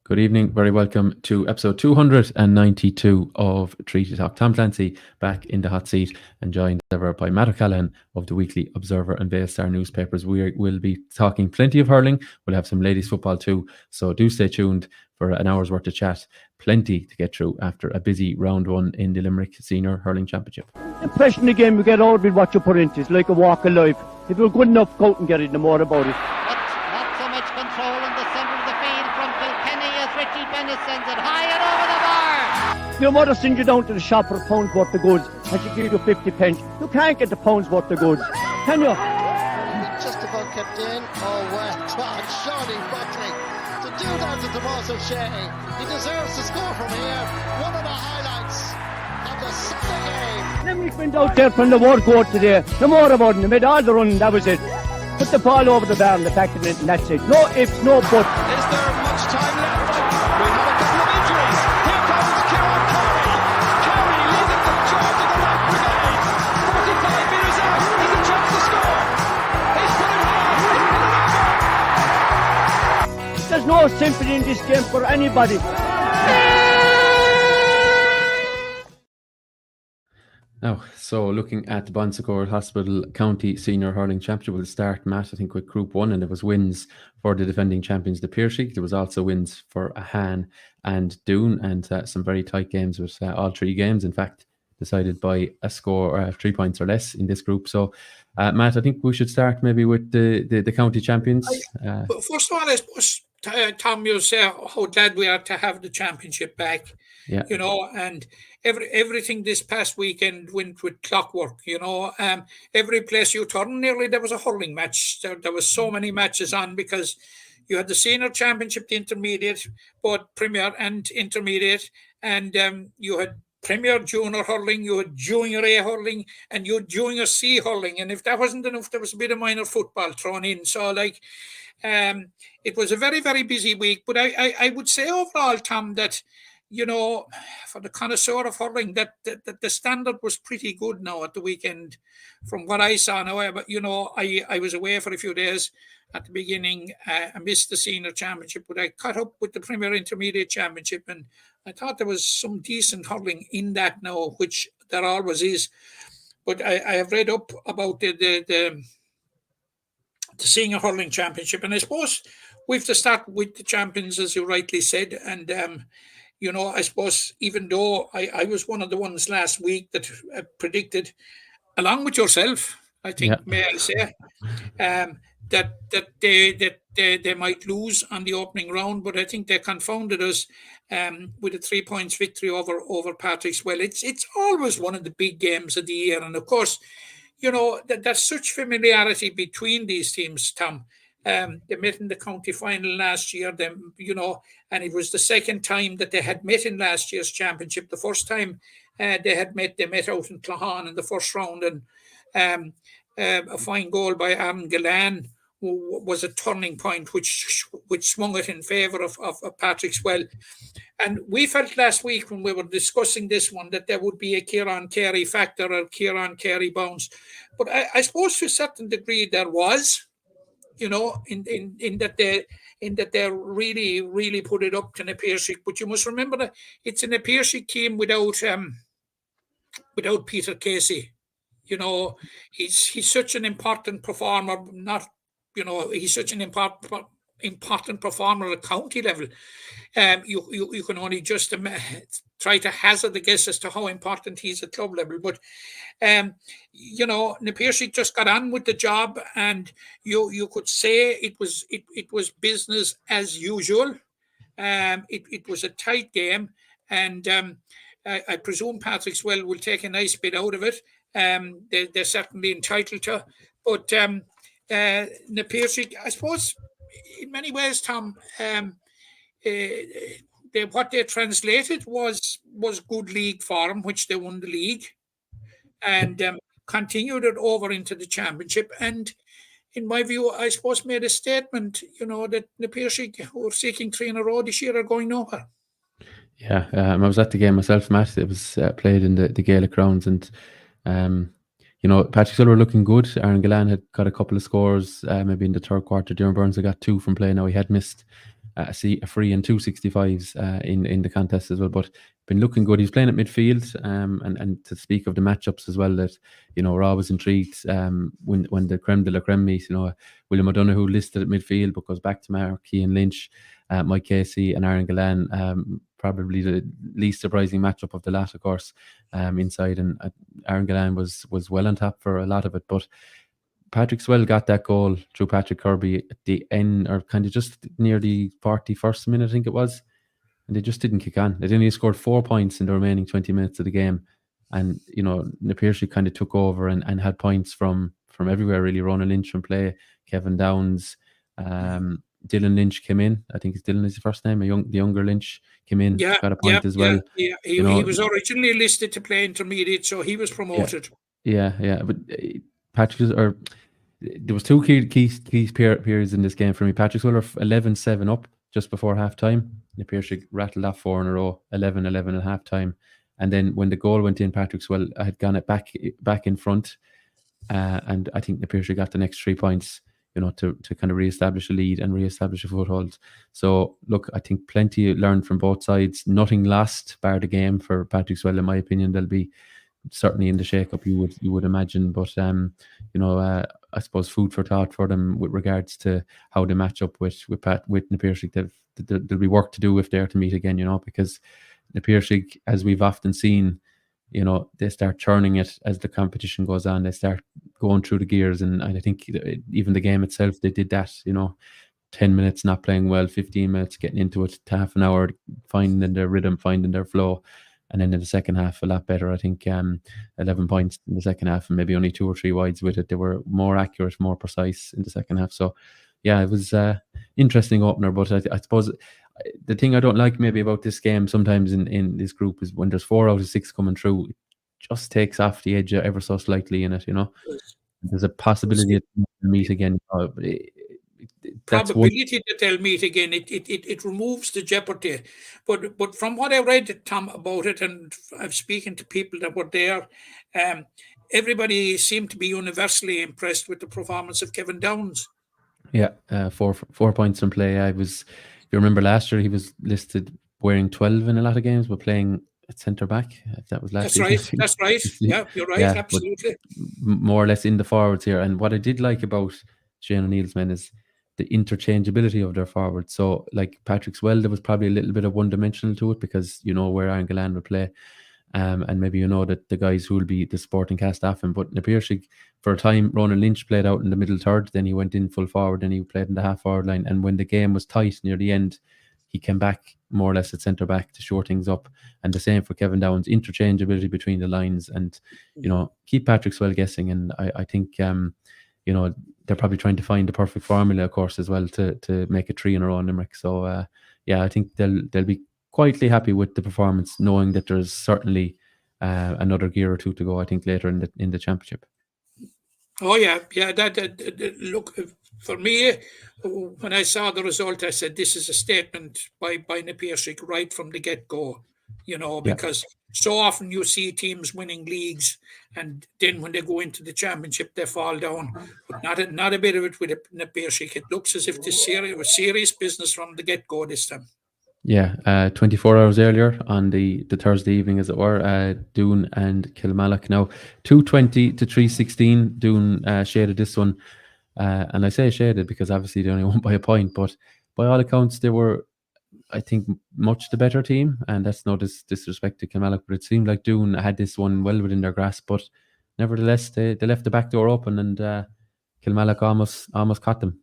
Good evening. Very welcome to episode 292 of Treaty Talk. Tom Clancy back in the hot seat and joined as ever by Matt O'Callaghan of the Weekly Observer and Vale Star newspapers. We will be talking plenty of hurling. We'll have some ladies football too. So do stay tuned for an hour's worth of chat. Plenty to get through after a busy round one in the Limerick Senior Hurling Championship. The impression again we get out with what you put into it. It's like a walk of life. If you're good enough, go out and get it, no more about it. Not so much control in the centre of the field from Kilkenny as Richie Bennett sends it high and over the bar. Your mother sends you down to the shop for a pound's worth of goods and she gives you 50 pence. You can't get the pound's worth of goods, can you? Just about kept in. Oh well, God, Shawnee Buckley to do that to Tomas O'Shea. He deserves to score from here. One of the highlights of the Sunday game. Limerick went out there from the word go today. No more about it. They made all the running, that was it. Put the ball over the bar and the back of it, and that's it. No ifs, no buts. Is there much time left? We have a couple of injuries. Here comes Kieran Carey. Carey leading the charge of the Black Brigade. 45 metres out. He's a chance to score. He's put it high. He's put it over. There's no sympathy in this game for anybody. Now, so looking at the Bon Secours Hospital County Senior Hurling Championship, we'll start, Matt, I think with Group 1, and there was wins for the defending champions, the Piercy. There was also wins for Ahan and Doon, and some very tight games with all three games, in fact, decided by a score of 3 points or less in this group. So, Matt, I think we should start maybe with the county champions. First of all, I suppose, Tom, you say how glad we are to have the championship back. Yeah. You know, and everything this past weekend went with clockwork. You know, every place you turn, nearly there was a hurling match. There was so many matches on because you had the senior championship, the intermediate, both premier and intermediate, and you had premier junior hurling, you had junior A hurling, and you had junior C hurling. And if that wasn't enough, there was a bit of minor football thrown in. So it was a very, very busy week. But I would say overall, Tom, that, you know, for the connoisseur of hurling, that the standard was pretty good now at the weekend from what I saw now. But, you know, I was away for a few days at the beginning. I missed the senior championship, but I caught up with the Premier Intermediate Championship, and I thought there was some decent hurling in that now, which there always is. But I have read up about the Senior Hurling Championship, and I suppose we have to start with the champions, as you rightly said, and you know, I suppose even though I was one of the ones last week that predicted, along with yourself, I think, may I say, that they might lose on the opening round, but I think they confounded us with a 3 points victory over Patrick's Well. It's always one of the big games of the year, and of course, you know, there's such familiarity between these teams, Tom. They met in the county final last year, you know, and it was the second time that they had met in last year's championship. The first time they met out in Clahan in the first round, and a fine goal by Aaron Gillan was a turning point which swung it in favour of Patrick's Well. And we felt last week when we were discussing this one that there would be a Kieran Carey factor or Kieran Carey bounce. But I suppose to a certain degree there was, you know, in that they really put it up to Napier. But you must remember that it's a Napier team without Peter Casey. You know, he's such an important performer. He's such an important performer at county level. You can only just try to hazard a guess as to how important he is at club level. But you know, Napier just got on with the job, and you could say it was business as usual. It was a tight game, and I presume Patrick's Well will take a nice bit out of it. They're certainly entitled to, but Napier, I suppose, in many ways, Tom, what they translated was good league form, which they won the league, and continued it over into the championship. And in my view, I suppose made a statement, you know, that Napier, who are seeking 3 in a row this year, are going nowhere. Yeah, I was at the game myself, Matt. It was played in the Gaelic grounds, and you know, Patrick Silver looking good. Aaron Gillan had got a couple of scores, maybe in the third quarter. Diarmaid Burns had got 2 from play. Now he had missed a free and 265s in the contest as well. But been looking good. He's playing at midfield, and to speak of the matchups as well, that Rob was intrigued when the creme de la creme meet. William O'Donoghue listed at midfield, but goes back to Markey and Lynch, Mike Casey and Aaron Gillan. Probably the least surprising matchup of the lot, of course, inside, and Aaron Gillan was well on top for a lot of it, but Patrick Swell got that goal through Patrick Kirby at the end, or kind of just near the 41st minute, I think it was, and they just didn't kick on. They only scored 4 points in the remaining 20 minutes of the game, and Na Piarsaigh kind of took over and had points from everywhere really. Ronan Lynch from play, Kevin Downs, Dylan Lynch came in. I think it's Dylan is the first name. The younger Lynch came in, got a point as well. Yeah. He was originally listed to play intermediate, so he was promoted. Yeah. But Patrick, there was two key periods in this game for me. Patrick Swiller 11-7 up just before half time. Na Piarsaigh rattled off 4 in a row, 11-11 at half time. And then when the goal went in, Patrick Swell had gone it back in front. And I think Na Piarsaigh got the next 3 points, to kind of re-establish a lead and re-establish a foothold. So look, I think plenty learned from both sides. Nothing lost bar the game for Patrick Swell, in my opinion. They'll be certainly in the shake-up, you would imagine. But I suppose food for thought for them with regards to how they match up with Na Piarsaigh. There'll be work to do if they're to meet again, because Na Piarsaigh, as we've often seen, they start churning it as the competition goes on. They start going through the gears, and I think even the game itself, they did that. 10 minutes not playing well, 15 minutes getting into it, to half an hour finding their rhythm, finding their flow. And then in the second half, a lot better. I think 11 points in the second half, and maybe only 2 or 3 wides with it. They were more accurate, more precise in the second half. So, yeah, it was interesting opener. But I suppose the thing I don't like maybe about this game sometimes in this group is when there's 4 out of 6 coming through, it just takes off the edge ever so slightly in it. There's a possibility to meet again. Probability that they'll meet again, it removes the jeopardy. But from what I read, Tom, about it, and I've spoken to people that were there, everybody seemed to be universally impressed with the performance of Kevin Downs. Yeah, 4 points from play. If you remember last year, he was listed wearing 12 in a lot of games, but playing at centre back. That was last year. That's right. Yeah, you're right. Yeah, absolutely. More or less in the forwards here. And what I did like about Shane O'Neill's men is the interchangeability of their forwards. So, like Patrick Swell, there was probably a little bit of one-dimensional to it because where Aaron Gillan will play. And maybe that the guys who will be the supporting cast off him. But Na Piarsaigh, for a time, Ronan Lynch played out in the middle third, then he went in full forward, then he played in the half-forward line. And when the game was tight near the end, he came back more or less at centre-back to shore things up. And the same for Kevin Downs, interchangeability between the lines and, keep Patrick Swell guessing. And I think, they're probably trying to find the perfect formula, of course, as well to make a 3 in a row in Limerick. So, I think they'll be quietly happy with the performance, knowing that there's certainly another gear or two to go, I think, later in the championship. Oh yeah. Look, for me, when I saw the result, I said this is a statement by Na Piarsaigh right from the get-go. Because so often you see teams winning leagues, and then when they go into the championship, they fall down. But not a bit of it with Na Piarsaigh. It looks as if this was serious business from the get-go this time. Yeah, 24 hours earlier on the Thursday evening, as it were, Doon and Kilmallock. Now, 220 to 316, Doon shaded this one. And I say shaded because obviously they only won by a point, but by all accounts, they were, I think, much the better team. And that's no disrespect to Kilmallock, but it seemed like Doon had this one well within their grasp. But nevertheless, they left the back door open, and Kilmallock almost caught them.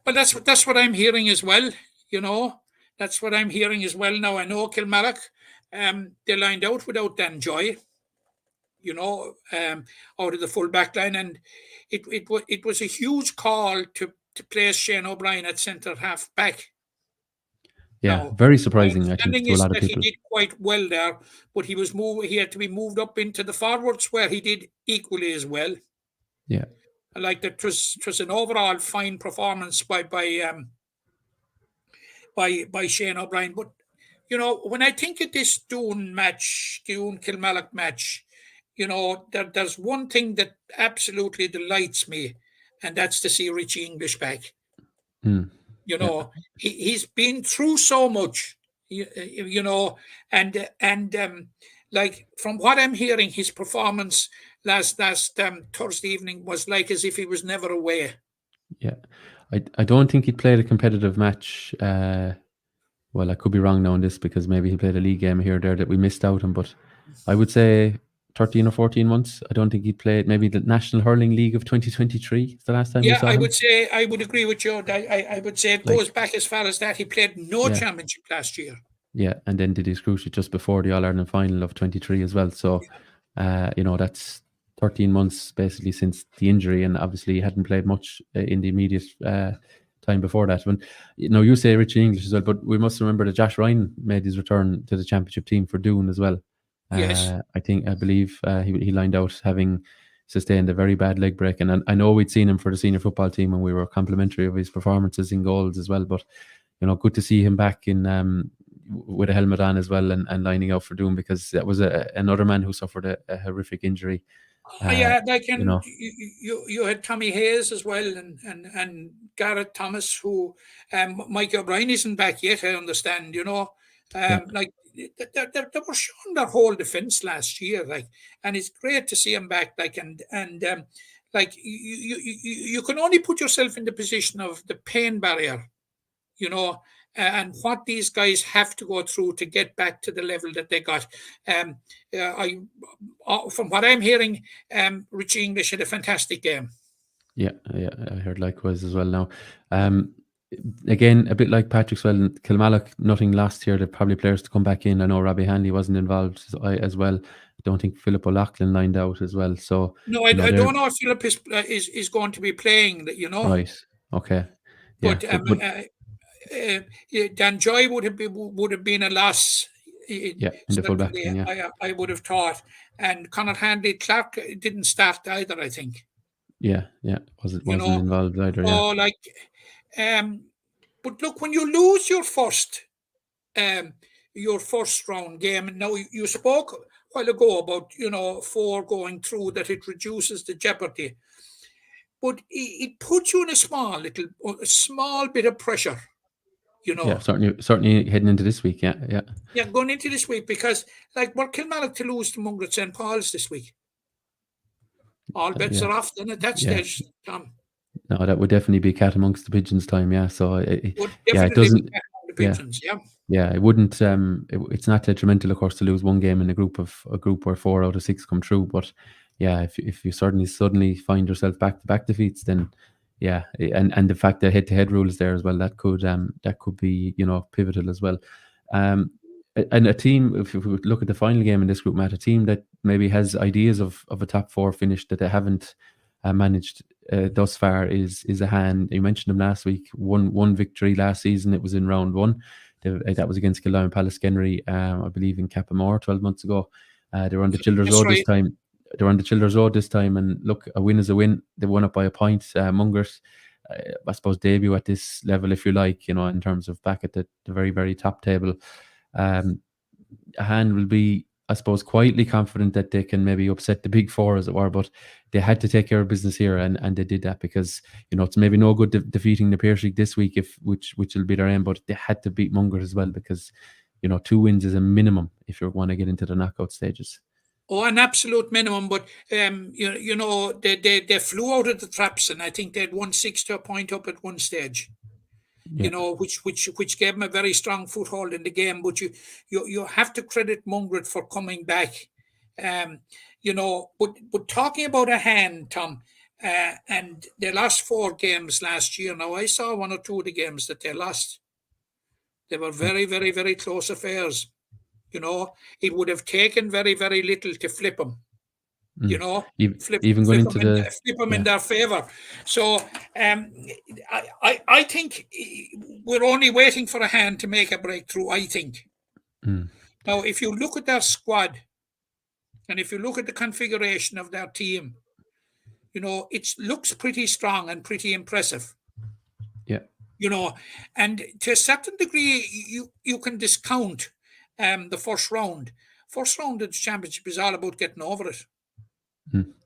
Well, that's what I'm hearing as well, That's what I'm hearing as well now. I know Kilmallock, they lined out without Dan Joy, out of the full back line. And it was a huge call to place Shane O'Brien at centre half back. Yeah, now, very surprising, I think, to a lot of people. He did quite well there, but he had to be moved up into the forwards where he did equally as well. Yeah. I like that it was an overall fine performance by Shane O'Brien. But, when I think of this Doon Kilmallock match, there's one thing that absolutely delights me, and that's to see Richie English back. You know, he's been through so much, you know, and like from what I'm hearing, his performance last Thursday evening was like as if he was never away. Yeah. I don't think he'd played a competitive match. Well, I could be wrong now on this because maybe he played a league game here or there that we missed out on, but I would say 13 or 14 months. I don't think he'd played maybe the National Hurling League of 2023 is the last time we Yeah, saw I him. would say I would agree with you. I would say it goes Like, back as far as that. He played no yeah, championship last year. yeah, and then did his cruciate just before the All Ireland final of 23 as well. So, you know, that's 13 months basically since the injury, and obviously he hadn't played much in the immediate time before that. When you know you say Richie English as well, but we must remember that Josh Ryan made his return to the championship team for Doon as well. Yes. I believe he lined out having sustained a very bad leg break, and I know we'd seen him for the senior football team, and we were complimentary of his performances in goals as well. But you know, good to see him back in with a helmet on as well, and lining out for Doom, because that was another man who suffered a horrific injury. Yeah, like You know, you had Tommy Hayes as well, and Garrett Thomas, who Mike O'Brien isn't back yet. I understand, you know, yeah, like they were showing their whole defense last year, like, and it's great to see him back, like, and like you can only put yourself in the position of the pain barrier, you know, and what these guys have to go through to get back to the level that they got. From what I'm hearing, Richie English had a fantastic game. yeah, I heard likewise as well. Now, again, a bit like Patrick Swell, Kilmallock, nothing last year. There probably players to come back in. I know Robbie Hanley wasn't involved as well. I don't think Philip O'Loughlin lined out as well. So No, you know I they're don't know if Philip is going to be playing, you know, right. Okay, yeah, but but Dan Joy would have been a loss. yeah, in the full back Certainly, line, yeah. I would have thought, and Conor Hanley Clark didn't start either. I think, Yeah, you wasn't know, involved either. Yeah, so like, but look, when you lose your first round game, now you spoke a while ago about, you know, 4 going through, that it reduces the jeopardy, but it puts you in a small bit of pressure, you yeah. know. Certainly heading into this week. Yeah, yeah, Yeah, going into this week, because like we're Kilmallock to lose to Mungret St. Paul's this week. All bets yeah, are off then at that yeah. stage, Tom. No, that would definitely be cat amongst the pigeons time. Yeah, so Would yeah, it definitely be doesn't. back on the Yeah, pigeons, yeah. yeah, it wouldn't. It's not detrimental, of course, to lose one game in a group where 4 out of 6 come through. But yeah, if you suddenly find yourself back to back defeats, then yeah, and the fact that head to head rule is there as well, that could be, you know, pivotal as well. Um, and a team, if we look at the final game in this group, Matt, a team that maybe has ideas of a top 4 finish that they haven't managed thus far is a hand. You mentioned them last week. One victory last season. It was in round 1. That was against Kildare and Pallaskenry, I believe, in Cappamore 12 months ago. They were on the Childers That's Road right. this time. They were on the Childers Road this time, and look, a win is a win. They won up by a point. Mungret, I suppose, debut at this level, if you like, you know, in terms of back at the very, very top table. A hand will be, I suppose, quietly confident that they can maybe upset the big 4, as it were, but they had to take care of business here, and they did that, because, you know, it's maybe no good defeating the Pearshig this week, which will be their aim, but they had to beat Mungret as well, because, you know, 2 wins is a minimum if you want to get into the knockout stages. Oh, an absolute minimum, but you know, they flew out of the traps, and I think they'd won 6 to a point up at one stage. Yeah. You know, which gave them a very strong foothold in the game. But you have to credit Mungret for coming back. You know, but talking about a hand, Tom, and they lost 4 games last year. Now I saw 1 or 2 of the games that they lost. They were very, very, very close affairs. You know, it would have taken very, very little to flip them. You know, Even going into the flip them in their favour. So I think we're only waiting for a hand to make a breakthrough, I think. Now, if you look at their squad, and if you look at the configuration of their team, you know, it looks pretty strong and pretty impressive. Yeah. You know, and to a certain degree, you can discount the first round. First round of the championship is all about getting over it.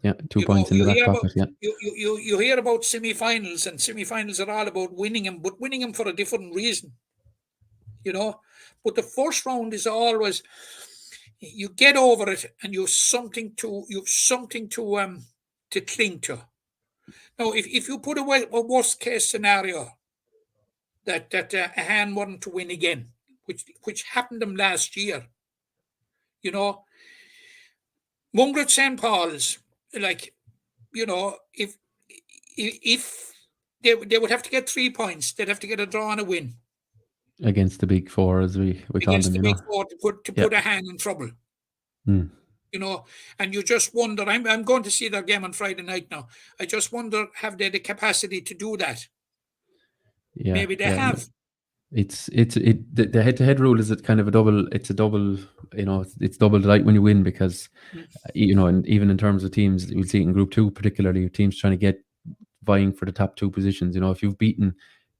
Yeah, 2 You know, points in the back pocket. Yeah, you hear about semi-finals, and semi-finals are all about winning them, but winning them for a different reason. You know, but the first round is always, you get over it and you've something to cling to. Now, if you put away a worst case scenario that a hand wanted to win again, which happened to them last year, you know, Mungret St. Paul's, like, you know, if they would have to get 3 points, they'd have to get a draw and a win against the big four, as we call against them. the You big know. four to Yeah. put a hand in trouble. Mm. You know, and you just wonder. I'm going to see their game on Friday night now. I just wonder, have they the capacity to do that? Yeah. Maybe they Yeah. have. The head-to-head rule is kind of a double. It's a double. You know, it's double delight when you win, because you know, and even in terms of teams, we'll see it in Group 2 particularly, teams trying to get vying for the top 2 positions. You know, if you've beaten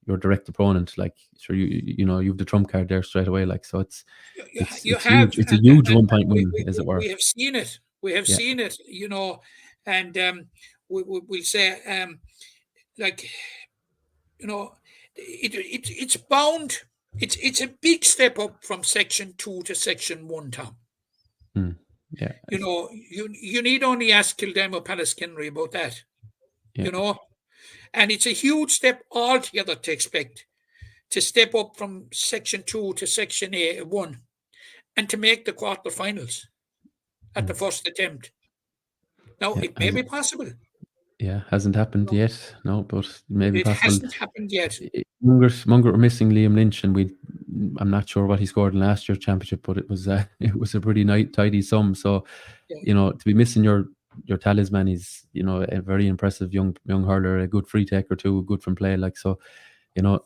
your direct opponent, like, sure, you know, you've the trump card there straight away. Like, so it's You have, huge. It's a huge and 1-point win, as it were. we have seen it. We have Yeah. seen it. You know, and we'll say, like, you know, it's bound. It's a big step up from Section 2 to Section 1, Tom. Yeah. You know, you need only ask Kildare or Pallaskenry about that. Yeah. You know, and it's a huge step altogether to expect to step up from Section 2 to Section 1 and to make the quarterfinals at the first attempt. Now, Yeah. it may be possible. Yeah, hasn't happened yet. No, but maybe It possible. hasn't happened yet. Munger were missing Liam Lynch, and I'm not sure what he scored in last year's championship, but it was a pretty tidy sum. So, Yeah. you know, to be missing your talisman is, you know, a very impressive young hurler, a good free taker too, good from play. Like, so, you know,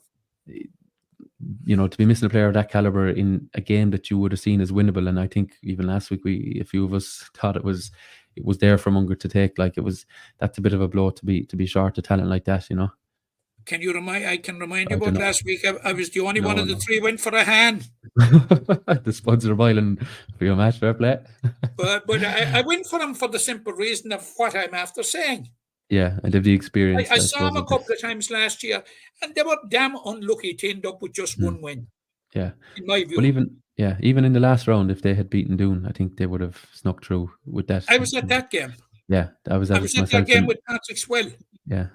to be missing a player of that caliber in a game that you would have seen as winnable, and I think even last week a few of us thought it was there for Munger to take. Like, that's a bit of a blow to be short a talent like that, you know. I can remind you I about dunno. last week. I was the only one of the No. 3 went for a hand. The spuds are boiling for your match, fair play. But I went for them for the simple reason of what I'm after saying. Yeah, and they've the experience. I saw them a suppose, of couple this. of times last year, and they were damn unlucky to end up with just one win, Yeah, in my view. but even in the last round, if they had beaten Doon, I think they would have snuck through with that. I was at that game. Yeah, I was I at was it at that myself. game with Patrick Swell. Yeah,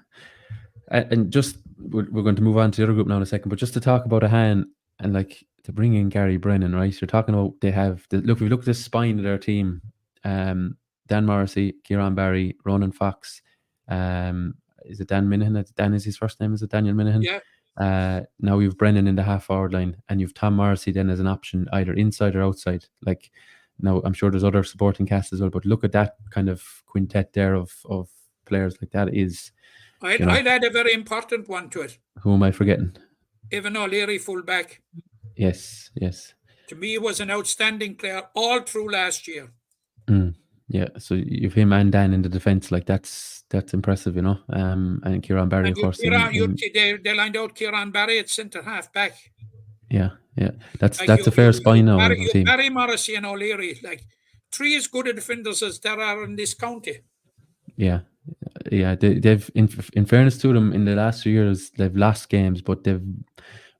and just we're going to move on to the other group now in a second, but just to talk about a hand and like to bring in Gary Brennan, right? You're talking about they have look. We look at the spine of their team. Dan Morrissey, Kieran Barry, Ronan Fox. Is it Dan Minahan? Dan is his first name. Is it Daniel Minahan? Yeah. Now you've Brennan in the half forward line, and you've Tom Morrissey then as an option, either inside or outside. Like, now I'm sure there's other supporting cast as well, but look at that kind of quintet there of players. Like, that is. I'd add a very important one to it. Who am I forgetting? Evan O'Leary, fullback. Yes. To me, he was an outstanding player all through last year. Yeah, so you've him and Dan in the defence. Like, that's impressive, you know. And Kieran Barry, of course. They lined out Kieran Barry at centre half back. Yeah. That's a fair spine now of a team. Barry, Morrissey, and O'Leary, like 3 as good a defenders as there are in this county. Yeah. They've in fairness to them, in the last few years, they've lost games, but they've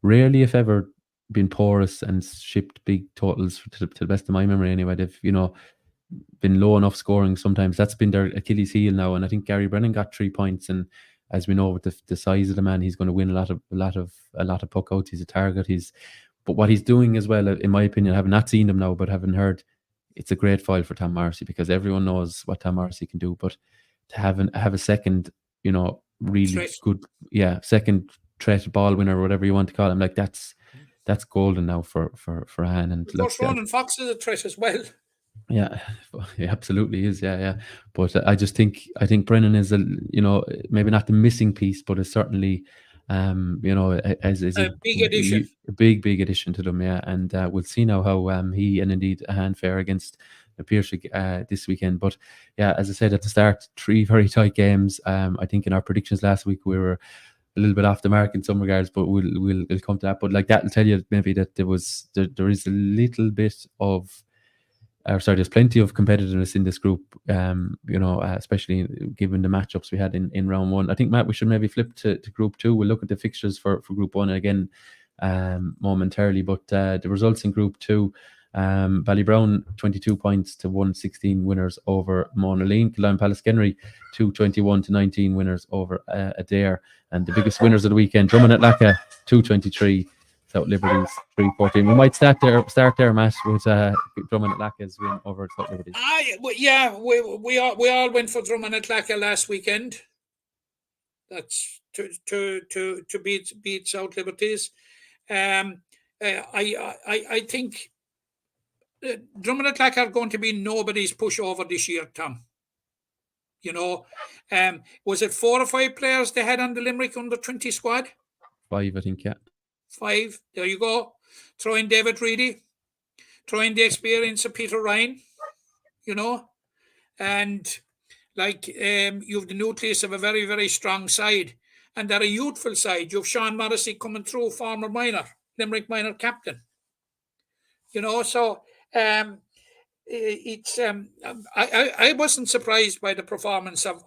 rarely, if ever, been porous and shipped big totals to the best of my memory. Anyway, they've been low enough scoring sometimes. That's been their Achilles heel now, and I think Gary Brennan got 3 points. And as we know, with the size of the man, he's going to win a lot of puck outs. He's a target. But what he's doing as well, in my opinion, having not seen him now, but having heard, it's a great foil for Tom Morrissey, because everyone knows what Tom Morrissey can do. But to have a second, really threat. Good, second threat ball winner, or whatever you want to call him, like that's golden now for Han. And of course, Ronan Fox is a threat as well. Yeah, he absolutely is. Yeah. But I think Brennan is maybe not the missing piece, but is certainly as a big addition. A big addition to them. Yeah, and we'll see now how he and indeed a hand fare against the Piercy this weekend. But yeah, as I said at the start, 3 very tight games. I think in our predictions last week we were a little bit off the mark in some regards, but we'll come to that. But like, that will tell you maybe that there is a little bit of there's plenty of competitiveness in this group, especially given the matchups we had in round one. I think, Matt, we should maybe flip to group two. We'll look at the fixtures for group one again momentarily, but the results in group two, Ballybrown 22 points to 116 winners over Monaleen. Kildown Palace-Kenry 221 to 19 winners over Adair, and the biggest winners of the weekend, Drummond at Lacca 223, South Liberties 314. We might start there, Matt, with Drummond at Lacca's win over South Liberties. We all went for Drummond at Lacca last weekend. That's to beat South Liberties. I think Drummond at Lacca are going to be nobody's pushover this year, Tom. Was it 4 or 5 players they had on the Limerick under 20 squad? 5, I think, yeah. 5. There you go. Throw in David Reedy. Throw in the experience of Peter Ryan. And you have the nucleus of a very, very strong side, and they're a youthful side. You have Sean Morrissey coming through, former Limerick minor captain. So it's I wasn't surprised by the performance of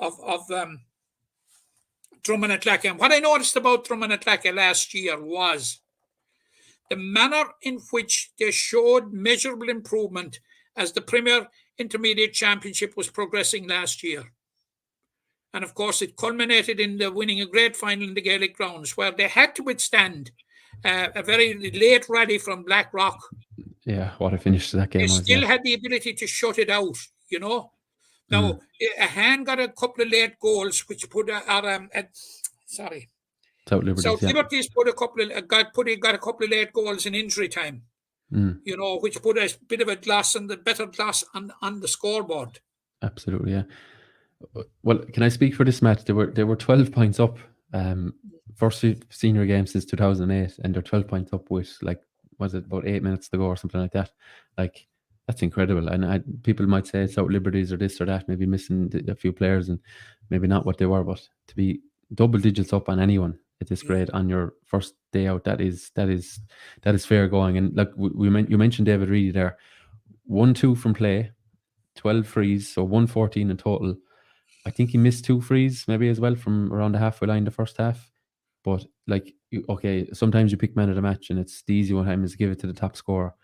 Drummond at Lacca. And what I noticed about Drummond at Lacca last year was the manner in which they showed measurable improvement as the Premier Intermediate Championship was progressing last year. And of course, it culminated in the winning a great final in the Gaelic grounds, where they had to withstand a very late rally from Blackrock. Yeah, what a finish to that game they was. They still had the ability to shut it out, Now, a hand got a couple of late goals, which put South Liberties. South Liberties got a couple of late goals in injury time. Which put a bit of a gloss on the scoreboard. Absolutely, yeah. Well, can I speak for this match? They were 12 points up. First senior game since 2008, and they're 12 points up with was it about 8 minutes to go or something like that? That's incredible. And people might say South Liberties or this or that, maybe missing a few players and maybe not what they were, but to be double digits up on anyone at this grade on your first day out, that is fair going. And you mentioned David Reedy there, 1-2 from play, 12 frees, so 114 in total. I think he missed 2 frees maybe as well from around the halfway line the first half. But sometimes you pick man of the match and it's the easy one time is give it to the top scorer.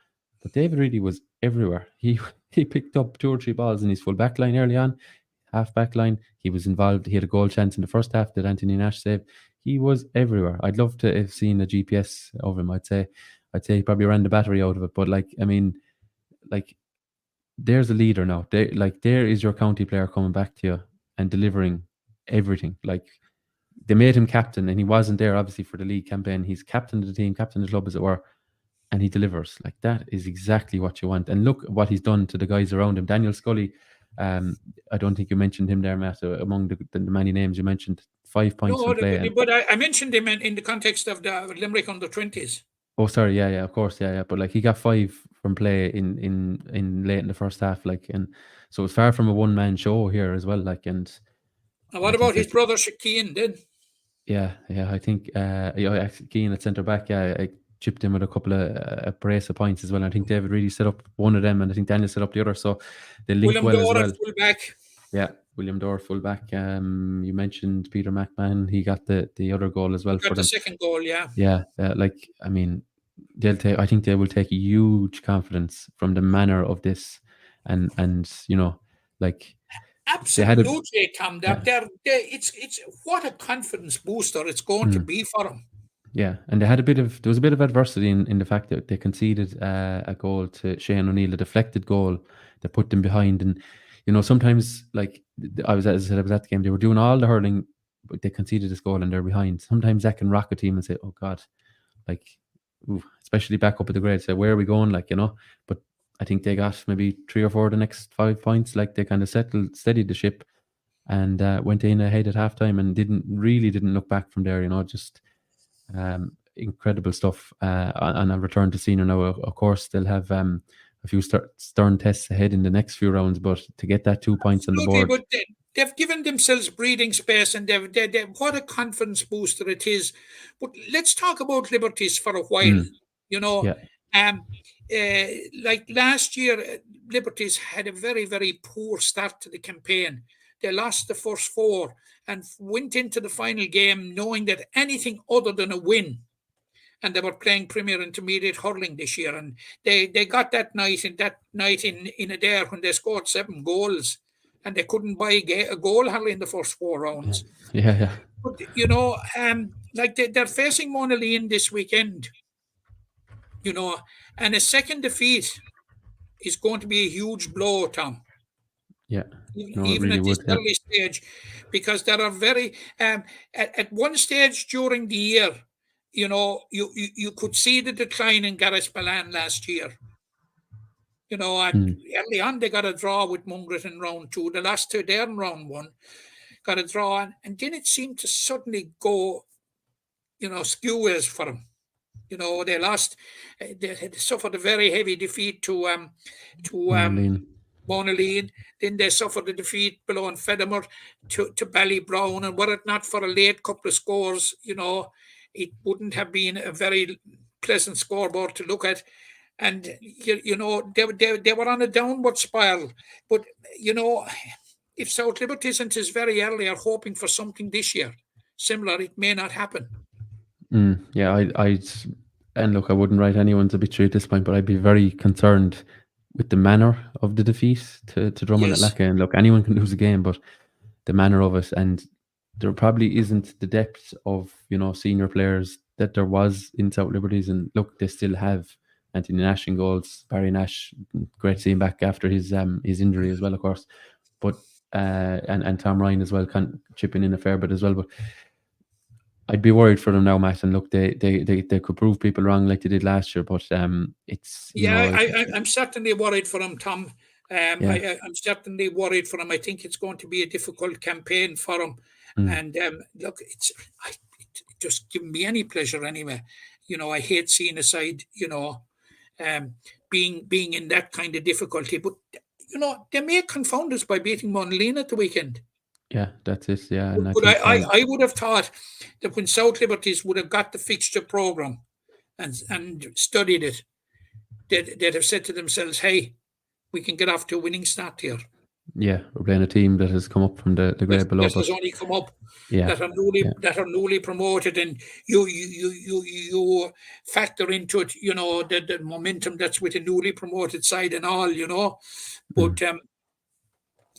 But David Reedy was everywhere. He picked up 2 or 3 balls in his full back line early on, half back line. He was involved. He had a goal chance in the first half. Did Anthony Nash save? He was everywhere. I'd love to have seen a GPS of him. I'd say he probably ran the battery out of it. But there's a leader now. There is your county player coming back to you and delivering everything. They made him captain, and he wasn't there obviously for the league campaign. He's captain of the team, captain of the club, as it were, and he delivers. That is exactly what you want. And look what he's done to the guys around him. Daniel Scully, I don't think you mentioned him there, Matt, among the many names you mentioned. 5 points from play. But I mentioned him in the context of the Limerick under 20s. Oh, sorry, yeah, of course, yeah. But he got 5 from play in late in the first half, and so it's far from a one-man show here as well, and what about his brother Shakeen then? Yeah, I think Keane at centre back, I chipped in with a couple of a brace of points as well. I think David really set up one of them, and I think Daniel set up the other, so they linked well as well. Full back. Yeah, William Dorr full back. You mentioned Peter McMahon, he got the other goal as well. Got the second goal, yeah. Yeah, I think they will take huge confidence from the manner of this, and absolutely, Tom. It's what a confidence booster it's going to be for them. Yeah, and there was a bit of adversity in the fact that they conceded a goal to Shane O'Neill, a deflected goal that put them behind. And sometimes, I was at the game, they were doing all the hurling, but they conceded this goal and they're behind. Sometimes that can rock a team and say, "Oh God," especially back up at the grade, say, "Where are we going?" But I think they got maybe 3 or 4 of the next 5 points. They kind of steadied the ship, and went in ahead at halftime and didn't look back from there. Just incredible stuff. On a return to senior now, of course, they'll have a few stern tests ahead in the next few rounds. But to get that 2 points on the board, but they've given themselves breathing space, and they've what a confidence booster it is. But let's talk about Liberties for a while. Like last year, Liberties had a very, very poor start to the campaign. They lost the first 4 and went into the final game knowing that anything other than a win, and they were playing Premier Intermediate hurling this year, and they got that night in a day when they scored 7 goals, and they couldn't buy a goal hardly in the first 4 rounds. Yeah. But like they're facing Monaleen this weekend, and a second defeat is going to be a huge blow, Tom. Yeah. No, it Even really at this would. Yeah. early stage, because there are very at one stage during the year, you could see the decline in Gareth Balan last year. And early on they got a draw with Mungret in round 2. The last 2 there in round 1 got a draw, and then it seemed to suddenly go, skew-ways for them. They lost. They had suffered a very heavy defeat to Monaleen. Then they suffered a defeat below in Fedamore to Ballybrown, and were it not for a late couple of scores, it wouldn't have been a very pleasant scoreboard to look at. And they were on a downward spiral. But if South Liberties is very early are hoping for something this year similar, it may not happen. Yeah, and look, I wouldn't write anyone's obituary at this point, but I'd be very concerned with the manner of the defeat to Drummond at Yes. Lacca. And look, anyone can lose a game, but the manner of it, and there probably isn't the depth of senior players that there was in South Liberties. And look, they still have Anthony Nash in goals, Barry Nash, great to see him back after his injury as well, of course. But and Tom Ryan as well, chipping in a fair bit as well. But I'd be worried for them now, Matt. And look, they could prove people wrong like they did last year. But it's I'm certainly worried for them, Tom. I'm certainly worried for them. I think it's going to be a difficult campaign for them. And look, it just gives me any pleasure anyway. I hate seeing a side, being in that kind of difficulty. But they may confound us by beating Monaleen at the weekend. Yeah, that's it. Yeah, and But I would have thought that when South Liberties would have got the fixture program and studied it, they'd have said to themselves, "Hey, we can get off to a winning start here." Yeah, we're playing a team that has come up from the grade below. That has only come up. Yeah, that are newly promoted, and you factor into it, the momentum that's with a newly promoted side and all, But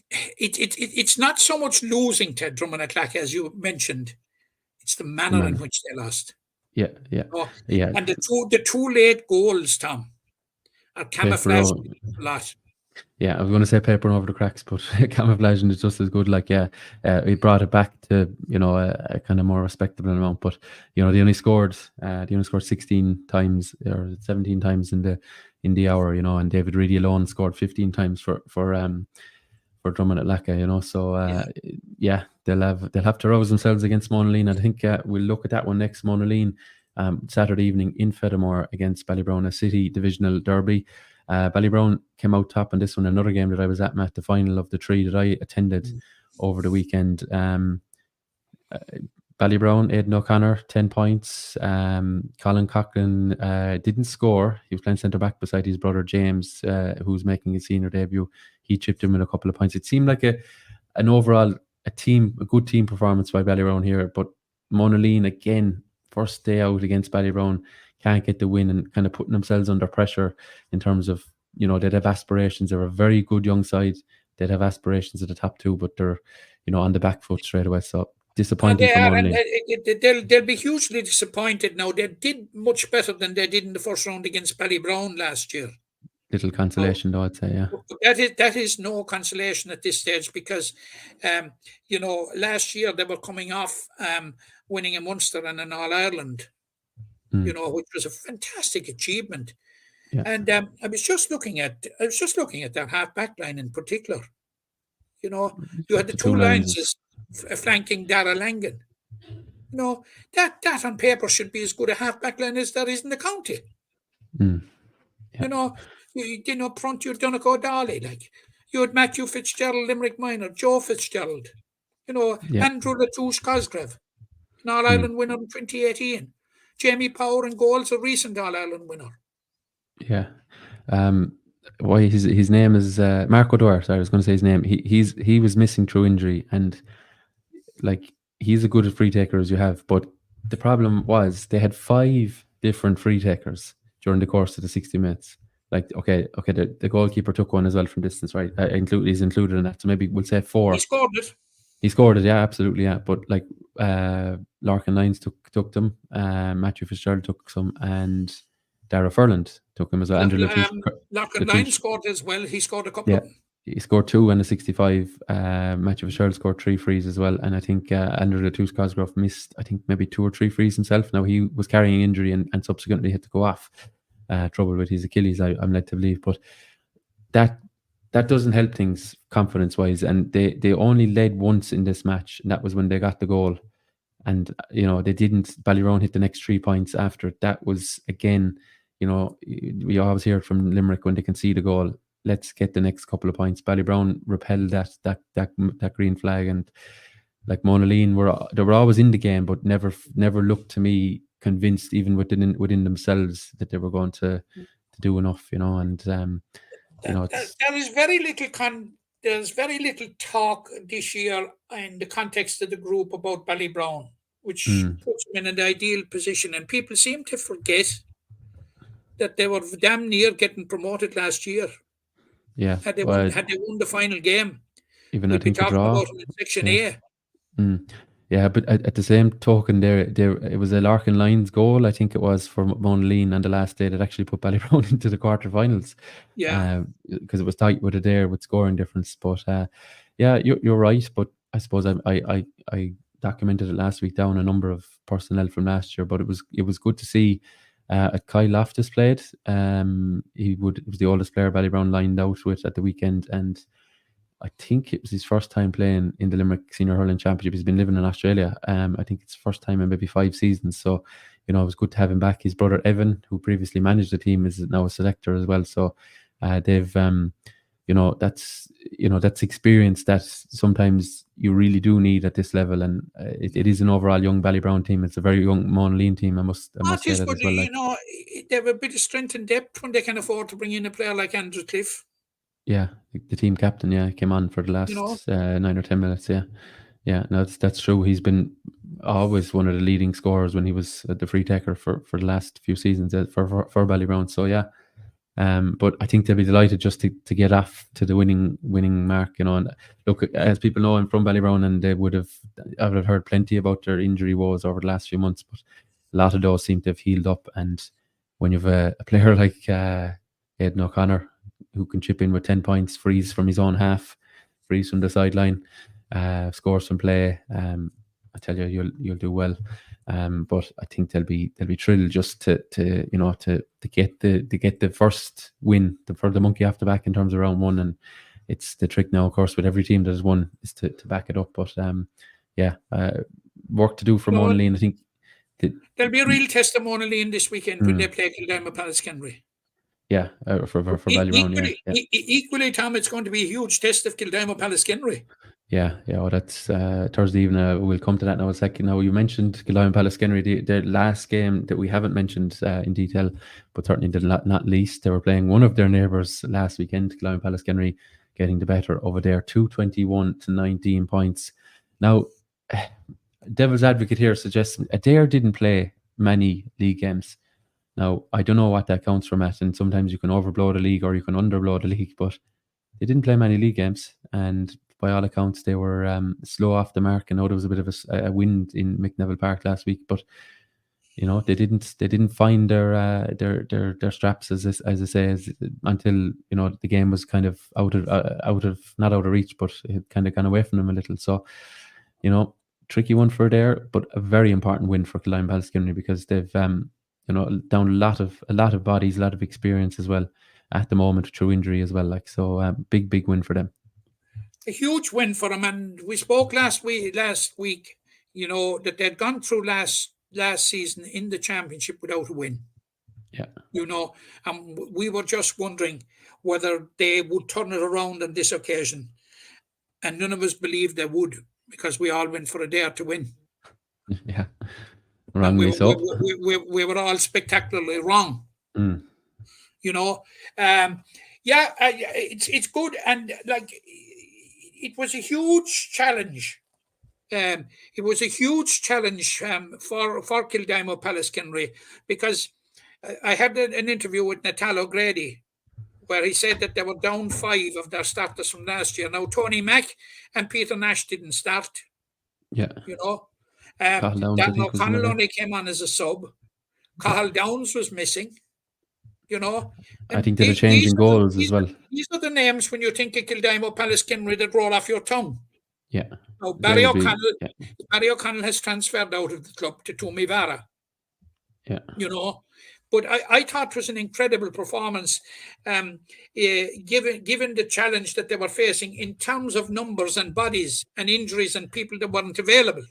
it's not so much losing to Drummond at Lacca, as you mentioned. It's the manner in which they lost. Yeah. And the two late goals, Tom, are camouflaged a lot. Yeah, I was going to say papering over the cracks, but camouflaging is just as good. Like, we brought it back to a kind of more respectable amount. But they only scored 16 times or 17 times in the hour. And David Reedy alone scored 15 times for Drummond at Lacca. So they'll have to rouse themselves against Monaleen. I think we'll look at that one next. Monaleen Saturday evening in Fedamore against Ballybrown, a city divisional derby. Ballybrown came out top in this one. Another game that I was at, Matt, the final of the 3 that I attended over the weekend. Ballybrown, Aidan O'Connor, 10 points. Colin Coughlin didn't score. He was playing centre back beside his brother James, who's making his senior debut. He chipped in with a couple of points. It seemed like an overall a good team performance by Ballybrown here. But Monaleen again, first day out against Ballybrown, can't get the win and kind of putting themselves under pressure in terms of, they'd have aspirations. They're a very good young side. They'd have aspirations at the top 2, but they're, on the back foot straight away. So disappointing for Monaleen. They'll be hugely disappointed now. They did much better than they did in the first round against Ballybrown last year. Little consolation, though, I'd say, yeah. That is no consolation at this stage because, last year they were coming off winning a Munster and an All-Ireland, which was a fantastic achievement. Yeah. And I was just looking at their half-back line in particular. You had the two lines flanking Dara Langan. That on paper should be as good a half-back line as there is in the county. Yeah. Up front you had Donegal Darley, like you had Matthew Fitzgerald, Limerick Minor, Joe Fitzgerald, Andrew Latouche Cosgrave, an All-Ireland winner in 2018. Jamie Power in goals, a recent All-Ireland winner. Yeah. Why his name is Marco Duarte. I was going to say his name. He was missing through injury, and like he's as good a free taker as you have. But the problem was they had 5 different free takers during the course of the 60 minutes. Like okay, the goalkeeper took one as well from distance, right? He's included in that, so maybe we'll say He 4. scored it. He scored it, yeah, absolutely, yeah. But like Larkin Lyons took them, Matthew Fitzgerald took some, and Dara Furland took them as well. Andrew Larkin Lyons Latouche, scored as well. He scored a couple yeah, of them. he scored 2 and a 65. Matthew Fitzgerald scored 3 frees as well, and I think Andrew Latouche Cosgrove missed, I think maybe 2 or 3 frees himself. Now he was carrying injury and subsequently had to go off. Trouble with his Achilles, I'm led to believe, but that doesn't help things confidence wise. And they only led once in this match, and that was when they got the goal. And they didn't. Ballyroan hit the next 3 points after it. That was again, we always hear it from Limerick when they can see the goal. Let's get the next couple of points. Ballybrown repelled that green flag, and like Monaleen they were always in the game, but never looked to me convinced, even within themselves, that they were going to do enough. And it's There is very little there's very little talk this year in the context of the group about Ballybrown, which puts them in an ideal position. And people seem to forget that they were damn near getting promoted last year. yeah. Had they won the final game, Even I we'd be think the talking draw. about them in Section Yeah. A. Yeah, but at the same token, there it was a Larkin Lyons goal, I think it was, for Monaleen on the last day that actually put Ballybrown into the quarterfinals. Yeah. Because it was tight with it there with scoring difference. But yeah, you're right. But I suppose I documented it last week down a number of personnel from last year. But it was good to see. Kyle Loftus played. It was the oldest player Ballybrown lined out with at the weekend, and I think it was his first time playing in the Limerick Senior Hurling Championship. He's been living in Australia. I think it's first time in maybe 5 seasons. So, it was good to have him back. His brother Evan, who previously managed the team, is now a selector as well. So, they've, that's experience that sometimes you really do need at this level. And it is an overall young Ballybrown team. It's a very young Monaleen team. I must say that as well. They have a bit of strength and depth when they can afford to bring in a player like Andrew Cliff. Yeah, the team captain, came on for the last 9 or 10 minutes. Yeah. No, that's true. He's been always one of the leading scorers when he was the free taker for the last few seasons for Ballybrown. So yeah, but I think they'll be delighted just to get off to the winning mark. And look, as people know, I'm from Ballybrown, and I would have heard plenty about their injury woes over the last few months, but a lot of those seem to have healed up. And when you've a player like Aidan O'Connor, who can chip in with 10 points, frees from his own half, frees from the sideline, scores from play, I tell you, you'll do well. But I think they'll be thrilled just to get the first win for the monkey off the back in terms of round 1. And it's the trick now, of course, with every team that has won, is to back it up. But work to do for Monaleen. I think there'll be a real test of Monaleen this weekend when they play Kildima Pallaskenry. Yeah, for Ballybrown. Equally, Tom, it's going to be a huge test of Kildima Pallaskenry. Yeah. Well, that's Thursday evening. We'll come to that now in a second. Now, you mentioned Kildima Pallaskenry, the last game that we haven't mentioned in detail, but certainly not least. They were playing one of their neighbours last weekend, Kildima Pallaskenry, getting the better over there, 221 to 19 points. Now, devil's advocate here suggests Adair didn't play many league games. Now, I don't know what that counts for, Matt, and sometimes you can overblow the league or you can underblow the league, but they didn't play many league games, and by all accounts, they were slow off the mark. I know there was a bit of a wind in McNeville Park last week, but they didn't find their straps, as I say, until the game was kind of out of not out of reach, but it had kind of gone away from them a little. So, tricky one for there, but a very important win for Kildima Pallaskenry, because they've down a lot of bodies, a lot of experience as well at the moment through injury as well. Big win for them. A huge win for them, and we spoke last week. That they'd gone through last season in the championship without a win. Yeah. And we were just wondering whether they would turn it around on this occasion, and none of us believed they would, because we all went for Adair to win. Yeah. Wrongly so. We were all spectacularly wrong. It's good, and like it was a huge challenge. It was a huge challenge for Kildimo Pallaskenry, because I had an interview with Natal O'Grady where he said that they were down 5 of their starters from last year. Now, Tony Mack and Peter Nash didn't start, Yeah. Cathal Downs, I Dan think, was O'Connell another. only came on as a sub. Cathal Downs was missing, I And think they had a change in goals as well. These are the names when you think of Kildimo Pallaskenry that roll off your tongue. Yeah. Now, They would be, Barry O'Connell has transferred out of the club to Tumivara. yeah. But I thought it was an incredible performance, given the challenge that they were facing in terms of numbers and bodies and injuries and people that weren't available.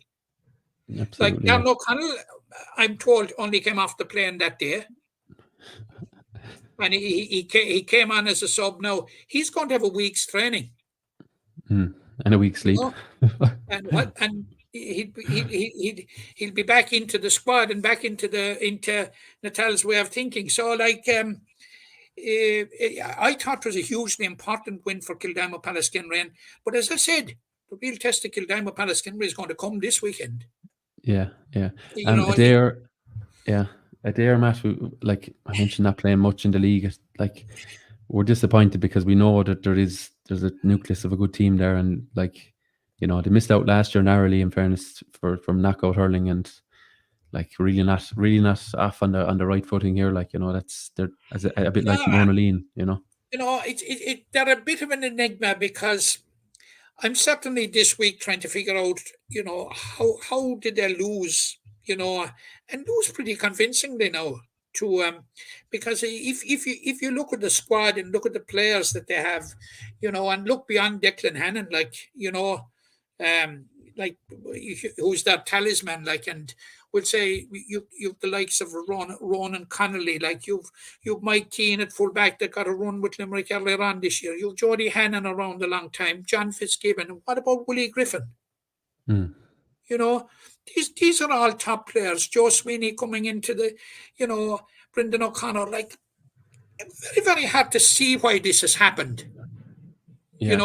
Absolutely. Like Dan O'Connell, I'm told, only came off the plane that day. And he came on as a sub. Now, he's going to have a week's training. And a week's sleep. And he'll be back into the squad and back into Natal's way of thinking. So, I thought it was a hugely important win for Kildimo Pallaskenry. But as I said, the real test of Kildimo Pallaskenry is going to come this weekend. Yeah. Adair, Matt, like I mentioned, not playing much in the league. Like, we're disappointed because we know that there's a nucleus of a good team there, and like, they missed out last year narrowly, in fairness, from knockout hurling, and like really not off on the right footing here. Like, that's they're a bit like Monaleen, they're a bit of an enigma, because I'm certainly this week trying to figure out, how did they lose, and lose pretty convincingly now to because if you look at the squad and look at the players that they have, and look beyond Declan Hannon, who's that talisman, and we'll say you've the likes of Ronan Connolly, you've Mike Keane at fullback that got a run with Limerick earlier on this year. You've Jody Hannon around a long time, John Fitzgibbon. And what about Willie Griffin? These are all top players. Joe Sweeney coming into the, Brendan O'Connor. Very, very hard to see why this has happened. Yeah.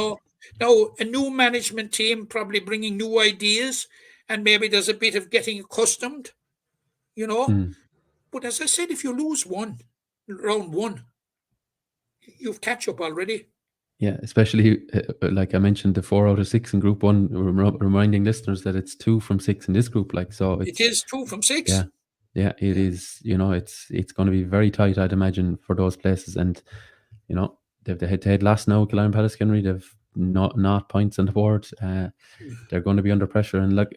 Now a new management team probably bringing new ideas, and maybe there's a bit of getting accustomed, But as I said, if you lose round one, you've catch up already. Yeah, especially like I mentioned, the 4 out of 6 in Group 1, reminding listeners that it's 2 from 6 in this group. It is 2 from 6. Yeah, it is. It's going to be very tight, I'd imagine, for those places. And they've the head-to-head loss now. Kildimo Pallaskenry, they've not points on the board. They're going to be under pressure. And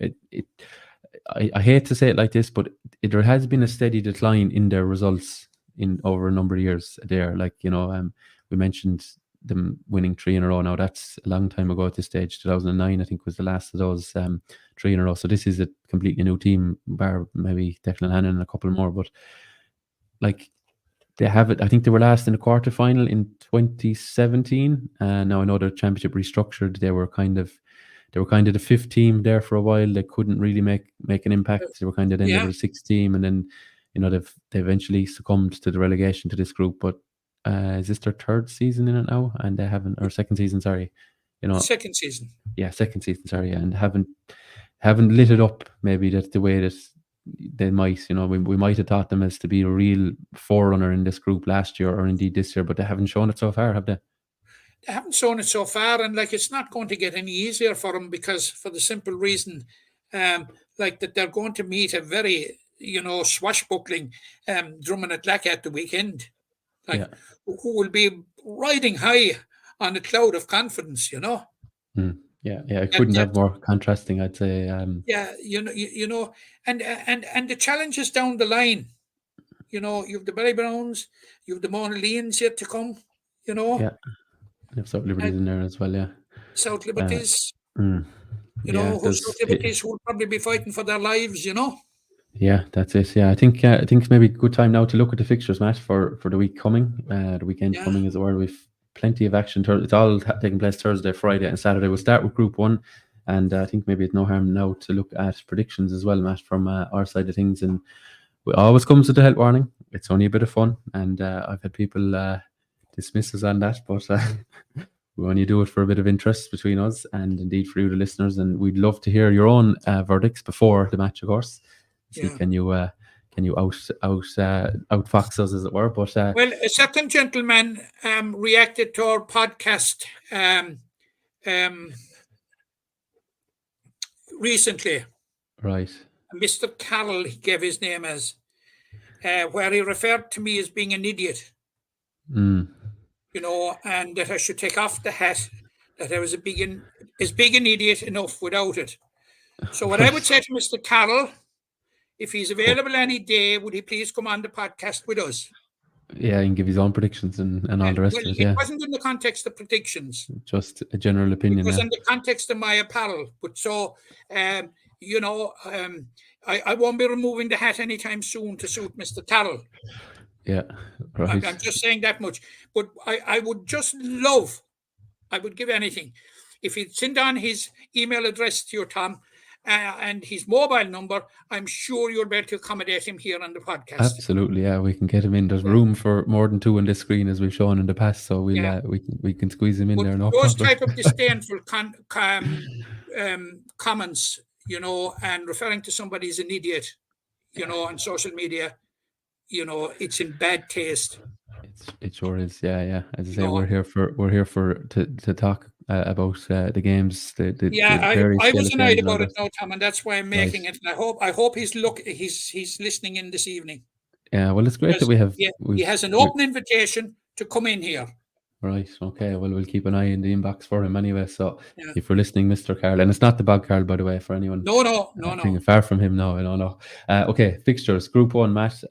I hate to say it like this, but there has been a steady decline in their results over a number of years there. We mentioned them winning 3 in a row. Now, that's a long time ago at this stage. 2009, I think, was the last of those 3 in a row. So this is a completely new team, bar maybe Declan Hannon and a couple more. But they have it. I think they were last in the quarterfinal in 2017. Now I know their championship restructured. They were kind of the 5th team there for a while. They couldn't really make an impact. They were kind of then they were the 6th team, and then they eventually succumbed to the relegation to this group. But is this their 3rd season in it now? And they haven't, or 2nd season, sorry. Second season. Yeah, 2nd season, sorry, and haven't lit it up maybe that's the way that they might. We might have thought them as to be a real forerunner in this group last year, or indeed this year, but they haven't shown it so far, have they? They haven't shown it so far, and it's not going to get any easier for them, because for the simple reason, that they're going to meet a very, swashbuckling Drummond at the weekend, who will be riding high on a cloud of confidence, Yeah, I couldn't have more contrasting, I'd say. And the challenges down the line, you've the Barry Browns, you've the Monaleans yet to come, Yeah, South Liberties in there as well, yeah. South Liberties, South Liberties who will probably be fighting for their lives, Yeah, that's it. Yeah, I think it's maybe a good time now to look at the fixtures, Matt, for the week coming, the weekend coming as well. We've plenty of action. It's all taking place Thursday, Friday, and Saturday. We'll start with Group 1, and I think maybe it's no harm now to look at predictions as well, Matt, from our side of things. And always comes with a health warning. It's only a bit of fun, and I've had people dismiss us on that, but we only do it for a bit of interest between us and indeed for you, the listeners. And we'd love to hear your own verdicts before the match, of course. See, Yeah. can you outfox us, as it were? But Well, a certain gentleman reacted to our podcast recently. right, Mr. Carroll, he gave his name as, where he referred to me as being an idiot, mm, and that I should take off the hat, that I was as big an idiot enough without it. So what I would say to Mr. Carroll, if he's available any day, would he please come on the podcast with us? yeah, and give his own predictions and all the rest Well, of it. it Yeah, wasn't in the context of predictions. just a general It opinion. was Yeah, in the context of my apparel. But so, I won't be removing the hat anytime soon to suit Mr. Carroll. yeah, right. I'm just saying that much. But I would just love, I would give anything, if he'd send on his email address to you, Tom, and his mobile number. I'm sure you'll be able to accommodate him here on the podcast. Absolutely, yeah. We can get him in. There's room for more than two on this screen, as we've shown in the past. So we'll we can squeeze him in there. No those problem. type of disdainful comments, and referring to somebody as an idiot, on social media, it's in bad taste. It sure is. Yeah, yeah. As I say, No. we're here to talk about the games. The I various was Gaelic annoyed games and all about it that. now, Tom, and that's why I'm making it. And I hope he's listening in this evening. Yeah, well, it's great that we have. He has an open invitation to come in here. Right. Okay. Well, we'll keep an eye in the inbox for him anyway. So Yeah. if you're listening, Mr. Carl, and it's not the bog Carl, by the way, for anyone. No. Far from him. No, I don't know. Okay. Fixtures. Group 1, Matt.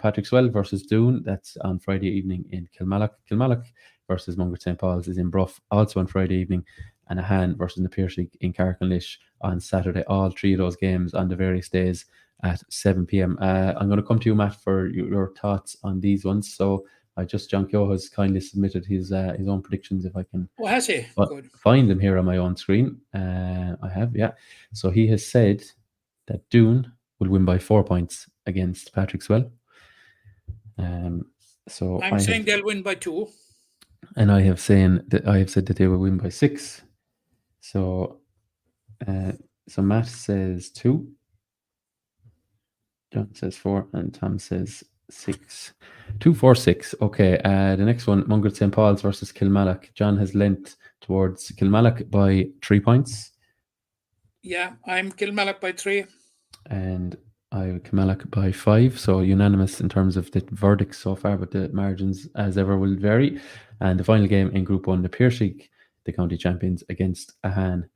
Patrick Swell versus Doon. That's on Friday evening in Kilmallock. Kilmallock versus Mungret St. Paul's is in Bruff, also on Friday evening. And Ahan versus the Piercy in Carricklish on Saturday. All three of those games on the various days at 7 p.m. I'm going to come to you, Matt, for your thoughts on these ones. So John Keogh has kindly submitted his own predictions, if I can has he? Good. find them here on my own screen. I have, yeah. So he has said that Doon will win by 4 points against Patrick Swell. So I'm saying they'll win by 2. And I have said that they will win by 6. So Matt says 2. John says 4, and Tom says 6. 2, 4, 6. Okay. The next one, Mungret St. Paul's versus Kilmallock. John has lent towards Kilmallock by 3 points. Yeah, I'm Kilmallock by 3. And I have Kilmallock by 5. So unanimous in terms of the verdicts so far, but the margins, as ever, will vary. And the final game in Group 1, the Piercy, the county champions, against Ahan.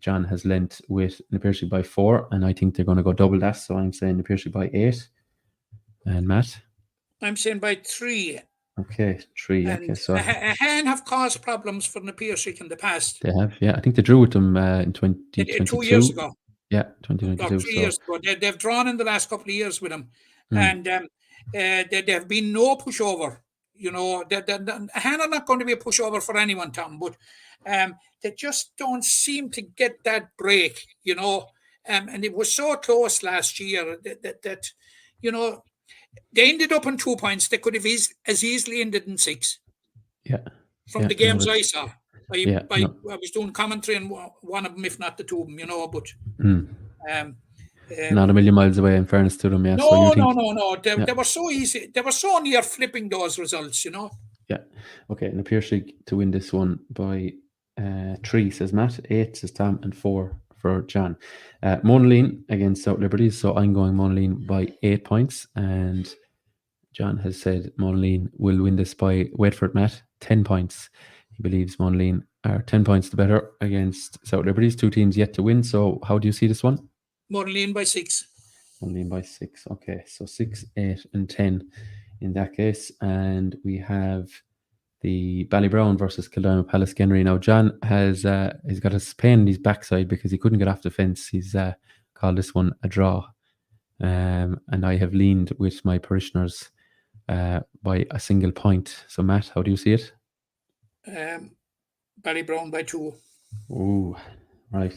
John has lent with the Piercy by 4, and I think they're going to go double that. So I'm saying the Piercy by 8. And Matt? I'm saying by 3. Okay, 3. And okay, so Ahan have caused problems for the Piercy in the past. They have, yeah. I think they drew with them in 2022. 2 years ago. Yeah, 2022. Or 3 years ago. They've drawn in the last couple of years with them. And there have been no pushover. Ahan are not going to be a pushover for anyone, Tom, but they just don't seem to get that break, and it was so close last year that they ended up on 2 points. They could have as easily ended in 6. Yeah. From the games I saw. I was doing commentary on one of them, if not the 2 of them, but not a million miles away, in fairness to them. Yeah. No. They were so easy. They were so near flipping those results, Yeah. Okay. And the Piercy to win this one by 3, says Matt. 8, says Tom, and 4 for John. Monaleen against South Liberties. So I'm going Monaleen by 8 points. And John has said Monaleen will win this by, wait for it, Matt, 10 points. He believes Monaleen are 10 points the better against South Liberties. 2 teams yet to win. So how do you see this one? Monaleen by 6. Monaleen by 6. Okay. So 6, 8, and 10 in that case. And we have the Ballybrown versus Kildare Palace Genry. Now, John has he's got his pain in his backside because he couldn't get off the fence. He's called this one a draw. And I have leaned with my parishioners by a single point. So, Matt, how do you see it? Ballybrown by 2. Ooh, right.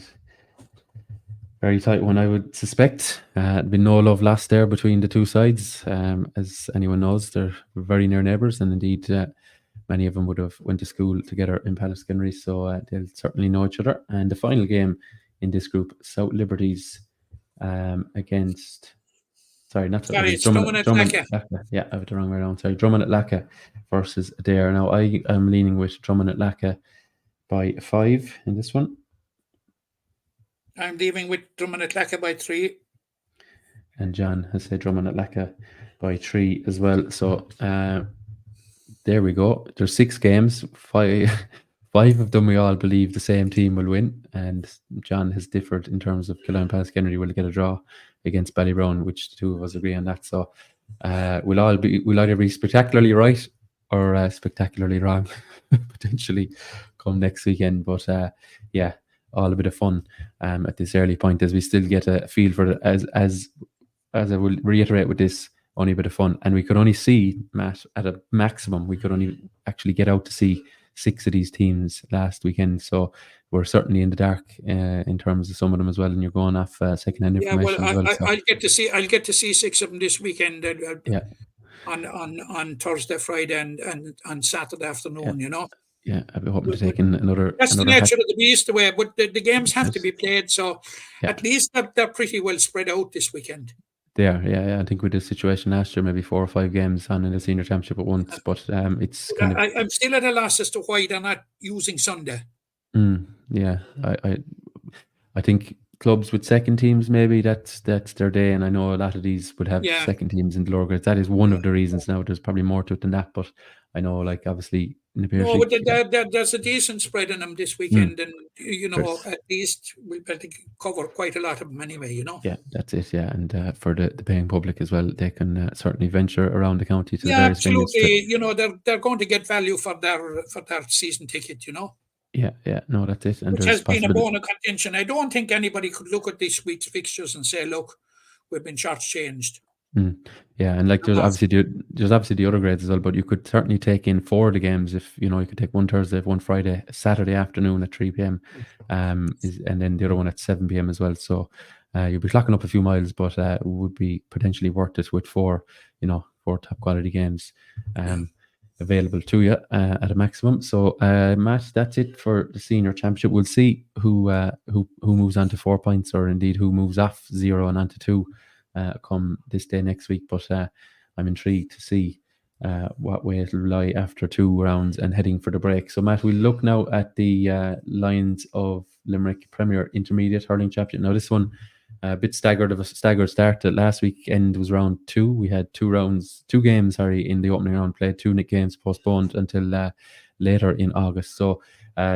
Very tight one, I would suspect. There'd been no love lost there between the two sides. As anyone knows, they're very near neighbours, and indeed, many of them would have went to school together in Pallaskenry, so they'll certainly know each other. And the final game in this group, South Liberties against. Sorry, not South Liberties. It's Drummond at Lacca. Yeah, I have it the wrong way around. Sorry, Drummond at Lacca versus Adair. Now, I am leaning with Drummond at Lacca by 5 in this one. I'm leaving with Drummond at Lacca by 3. And John has said Drummond at Lacca by 3 as well. So there we go. There's 6 games. Five of them we all believe the same team will win. And John has differed in terms of Killearn Pallaskenry will get a draw against Ballybrown, which the two of us agree on that. So we'll either be spectacularly right or spectacularly wrong potentially come next weekend. But yeah, all a bit of fun at this early point as we still get a feel for it. As I will reiterate with this, only a bit of fun. And we could only see, Matt, at a maximum, we could only actually get out to see 6 of these teams last weekend. So we're certainly in the dark in terms of some of them as well. And you're going off second-hand information as well. I'll get to see 6 of them this weekend. On Thursday, Friday, and on Saturday afternoon. You know. Yeah, I'll be hoping to take in another. That's the nature of the beast, the way. But the games have to be played, so at least they're pretty well spread out this weekend. Yeah. I think with this situation last year, maybe 4 or 5 games on in the senior championship at once. But it's kind of. I'm still at a loss as to why they're not using Sunday. Yeah, I think clubs with second teams, maybe that's their day, and I know a lot of these would have second teams in the lower grades. That is one of the reasons. Now there's probably more to it than that, but I know, like, obviously in the but there's a decent spread in them this weekend, and at least we'll be able to cover quite a lot of them anyway. Yeah, that's it. Yeah, and for the paying public as well, they can certainly venture around the county to the various absolutely. Venues. They're going to get value for their season ticket. Yeah, no, that's it. And which has been a bone of contention. I don't think anybody could look at this week's fixtures and say, "Look, we've been shortchanged." Yeah, and like there's obviously the other grades as well, but you could certainly take in 4 of the games if you could take one Thursday, one Friday, Saturday afternoon at 3 p.m. And then the other one at 7 p.m. as well. So you'll be clocking up a few miles, but it would be potentially worth it with 4 top quality games available to you at a maximum. So Matt, that's it for the senior championship. We'll see who moves on to 4 points, or indeed who moves off 0 and onto 2 come this day next week. But I'm intrigued to see what way it'll lie after 2 rounds and heading for the break. So Matt, we'll look now at the Lions of Limerick Premier Intermediate Hurling Championship. Now this one a bit staggered start. Last weekend was round 2. We had 2 games in the opening round, played 2 games postponed until later in August. So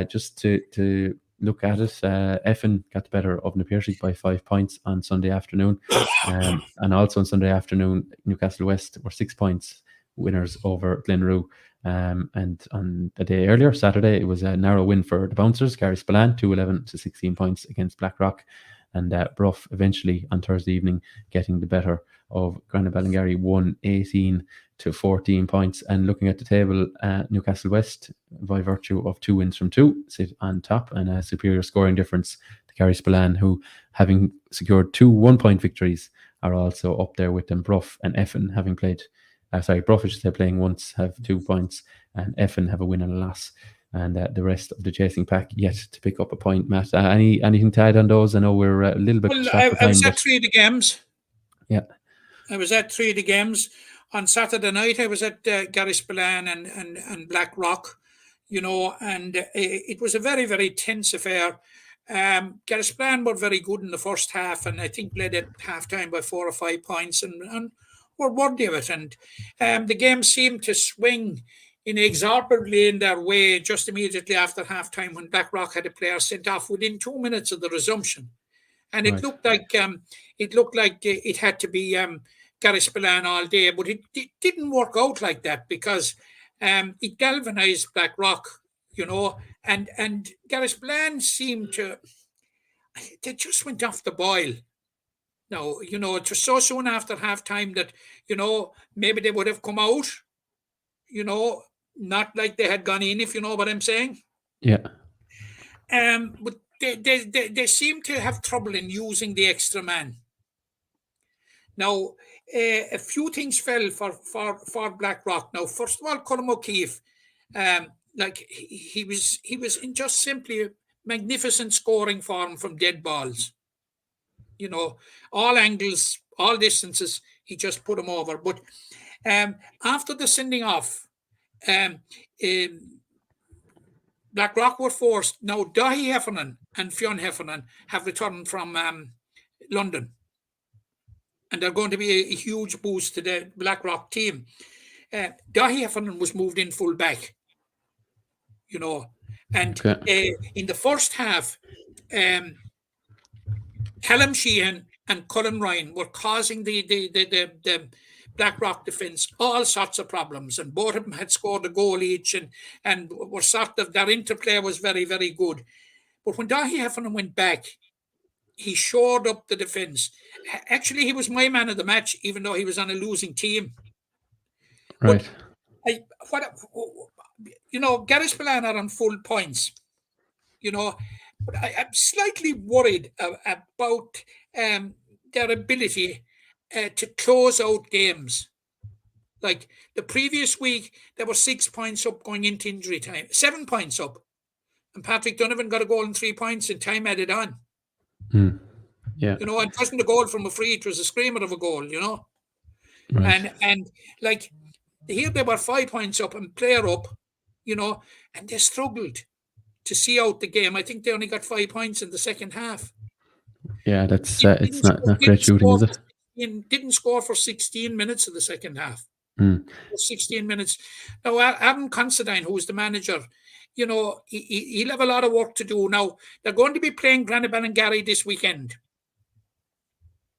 just to look at it, Effin got the better of Na Piarsaigh by 5 points on Sunday afternoon, and also on Sunday afternoon Newcastle West were 6 points winners over Glenroe. And on the day earlier, Saturday, it was a narrow win for the Bouncers. Gary Spillane 211 to 16 points against Blackrock, and Bruff eventually on Thursday evening getting the better of Granagh Ballingarry 118 to 14 points. And looking at the table, Newcastle West, by virtue of 2 wins from 2, sit on top, and a superior scoring difference to Gary Spillane, who, having secured 2 1-point victories, are also up there with them. Bruff and Effin having played, Bruff, I should say, playing once, have 2 points, and Effin have a win and a loss. And the rest of the chasing pack yet to pick up a point. Matt, anything to add on those? I know we're a little bit short for time. I was at 3 of the games. Yeah. I was at 3 of the games. On Saturday night, I was at Gary Spillane and Blackrock, and it was a very, very tense affair. Gary Spillane were very good in the first half, and I think led at half-time by 4 or 5 points and were worthy of it. And the game seemed to swing inexorably in their way just immediately after halftime when Blackrock had a player sent off within 2 minutes of the resumption, and it looked like it had to be Gary Spillane all day, but it didn't work out like that because it galvanized Blackrock, and Gary Spillane seemed to, they just went off the boil. Now, it was so soon after halftime that maybe they would have come out, not like they had gone in, if you know what I'm saying. Yeah. But they seem to have trouble in using the extra man. Now, a few things fell for Blackrock. Now, first of all, Colm O'Keefe, he was in just simply magnificent scoring form from dead balls. You know, all angles, all distances, he just put them over. But after the sending off, Blackrock were forced. Now, Dahi Heffernan and Fionn Heffernan have returned from London. And they're going to be a huge boost to the Blackrock team. Dahi Heffernan was moved in full back, you know. And in the first half, Callum Sheehan and Colin Ryan were causing the Blackrock defence all sorts of problems, and both of them had scored a goal each, and were sort of, their interplay was very, very good. But when Dahi Heffernan went back, he shored up the defence. Actually, he was my man of the match, even though he was on a losing team. Right. Gary Spillane are on full points, you know, but I'm slightly worried about their ability to close out games. Like the previous week, they were 6 points up going into injury time, 7 points up. And Patrick Donovan got a goal and 3 points, and time added on. Yeah. You know, it wasn't a goal from a free, it was a screamer of a goal, you know. Right. And like here they were 5 points up and player up, you know, and they struggled to see out the game. I think they only got 5 points in the second half. Yeah, that's it's not great shooting, is it? Didn't score for 16 minutes of the second half. 16 minutes. Now, Adam Considine, who was the manager, you know, he'll have a lot of work to do. Now, they're going to be playing Granny this weekend.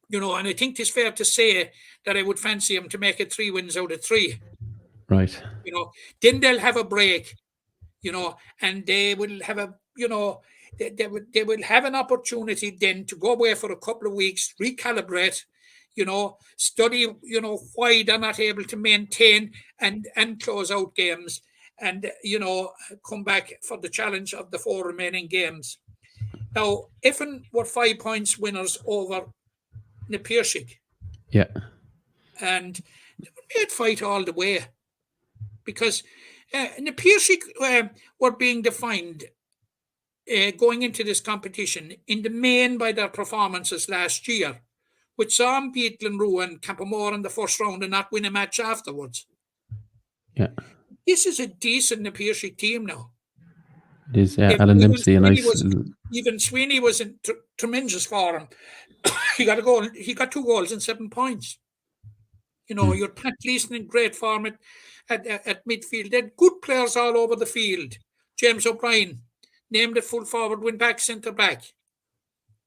You know, and I think it's fair to say that I would fancy him to make it 3 wins out of 3. Right. You know, then they'll have a break, you know, and they will have a, you know, they will have an opportunity then to go away for a couple of weeks, recalibrate, you know, study, you know, why they're not able to maintain and close out games, and, you know, come back for the challenge of the 4 remaining games. Now, Ifan were 5 points winners over Na Piarsaigh. Yeah. And they were made fight all the way, because Na Piarsaigh were being defined going into this competition in the main by their performances last year, which saw them beat Glenroe and Campamore in the first round and not win a match afterwards. Yeah. This is a decent Na Piarsaigh team now. It is, yeah. Alan Dempsey, even Sweeney was in tremendous form. He got a goal. He got 2 goals and 7 points. You know, you're Pat Gleeson in great form at midfield. They had good players all over the field. James O'Brien, named at full forward, went back centre back,